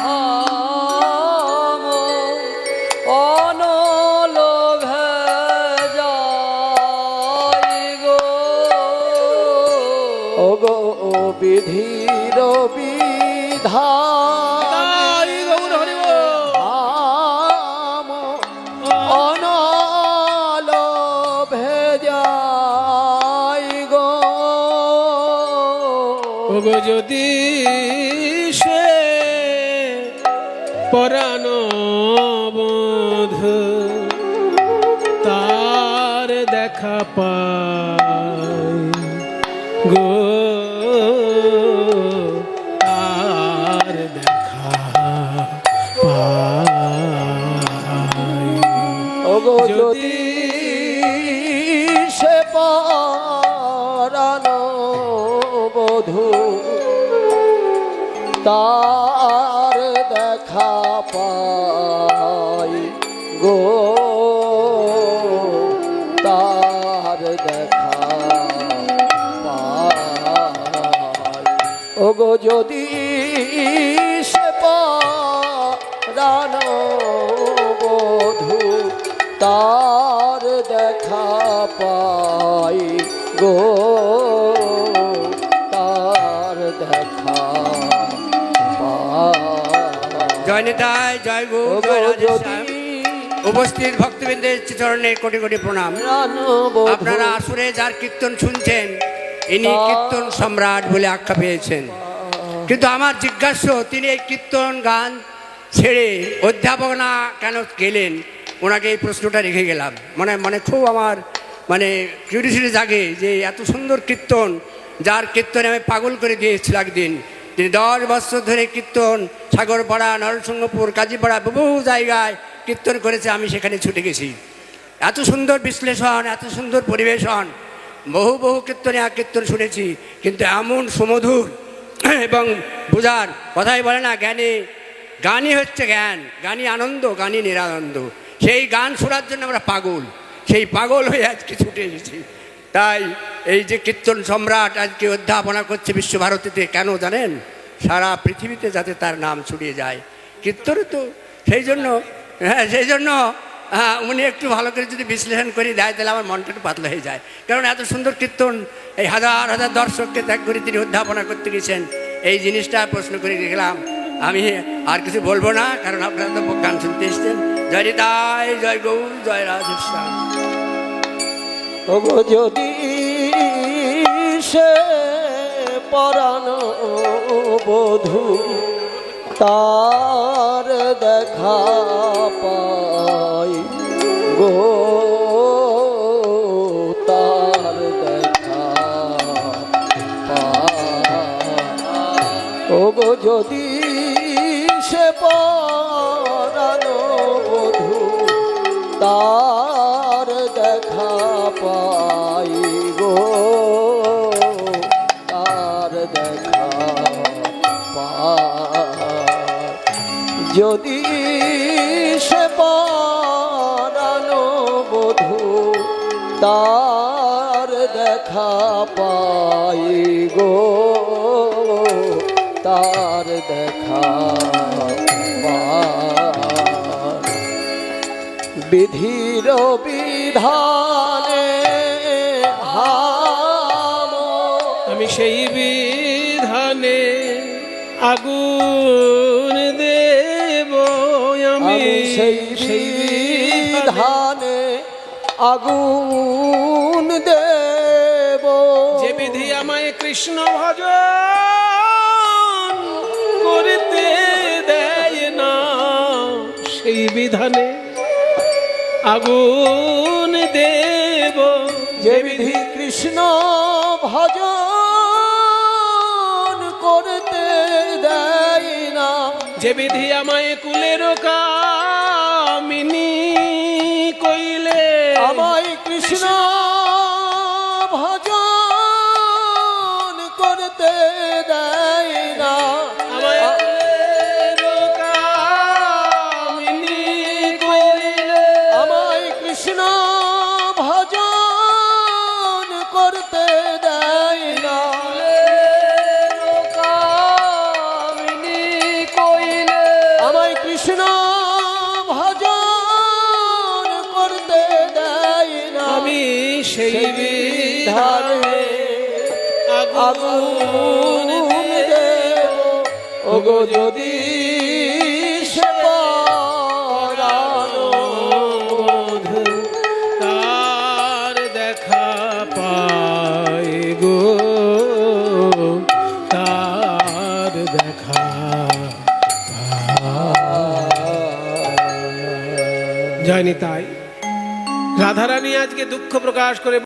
হাম অনল ভেজাই গো ও গো বিধির বিধান নিতাই গৌর হরি বল। হাম ওগো যদি সে পরাণ বধূ তার দেখা পাই গো, তার দেখা পাই। ওগো যদি সে পরাণ বধূ তার দেখা পাই গো, তার দেখা পাই। ওগো যদি সে পরাণ বধূ তার দেখা পাই গো, তার দেখা জয় নিতাই, জয় গো, জয় রাধেশ্যাম। উপস্থিত ভক্তবৃন্দের চরণে কোটি কোটি প্রণাম। আপনারা আসরে যার কীর্তন শুনছেন ইনি কীর্তন সম্রাট বলে আখ্যা পেয়েছেন, কিন্তু আমার জিজ্ঞাসা তিনি এই কীর্তন গান ছেড়ে অধ্যাপনা কেন গেলেন, ওনাকে এই প্রশ্নটা রেখে গেলাম। মনে খুব আমার কিউরিয়াসিটি জাগে যে এত সুন্দর কীর্তন, যার কীর্তনে আমি পাগল করে দিয়েছিল একদিন। তিনি 10 বছর ধরে কীর্তন সাগরপাড়া, নরসিংহপুর, কাজীপাড়া বহু জায়গায় কীর্তন করেছে, আমি সেখানে ছুটে গেছি। এত সুন্দর বিশ্লেষণ, এত সুন্দর পরিবেশন, বহু বহু কীর্তনে কীর্তন শুনেছি, কিন্তু এমন সুমধুর এবং বোঝার কথাই বলে না, গানই হচ্ছে জ্ঞান, গানই আনন্দ, গানই নিরানন্দ। সেই গান শোনার জন্য আমরা পাগল, সেই পাগল হয়ে আজকে ছুটে এসেছি। তাই এই যে কীর্তন সম্রাট আজকে অধ্যাপনা করছে বিশ্বভারতীতে, কেন জানেন? সারা পৃথিবীতে যাতে তার নাম ছড়িয়ে যায় কীর্তনে। তো সেই জন্য উনি একটু ভালো করে যদি বিশ্লেষণ করে দেয় তাহলে আমার মনটা একটু পাতলা হয়ে যায়। কারণ এত সুন্দর কীর্তন এই হাজার হাজার দর্শককে ত্যাগ করে তিনি অধ্যাপনা করতে গেছেন, এই জিনিসটা প্রশ্ন করে দেখলাম। আমি আর কিছু বলবো না, কারণ আপনারা তো গান শুনতে এসছেন। জয় নিতাই, জয় গৌর, জয় রাধেশ্যাম। ওগো যদি সে পরাণ বধূ তার দেখা পাই গো, তার দেখা পাই। ওগো যদি সে পরাণ বধূ তার দেখা পাই গো, তার দেখা পাই। যদি সে পরাণ বধূ তার দেখা পাই গো, তার দেখা পাই। বিধির বিধানে আমি সেই বিধানে আগুন দেব, আমি সেই বিধানে আগুন দেব। যে বিধি আমায় কৃষ্ণ ভজন করতে দেয় না, সেই বিধানে আগুন দেব। যে বিধি কৃষ্ণ ভজন করতে দেয় না, যে বিধি আমায় কুলের কামিনী কইলে, আমায় কৃষ্ণ ভজন করতে দেয় না, আমায় কুলের কামিনী কইলে, আমায় কৃষ্ণ ভজন করতে দেয় না, কামিনী কইলে, আমায় কৃষ্ণ ভজন করতে দেয় না। আমি সেই বিধানে আগুন দেব। ওগো যদি সে পরাণ বধূ তার দেখা পাই গো, তার জয় নিতাই। রাধারানী আজকে দুঃখ প্রকাশ করে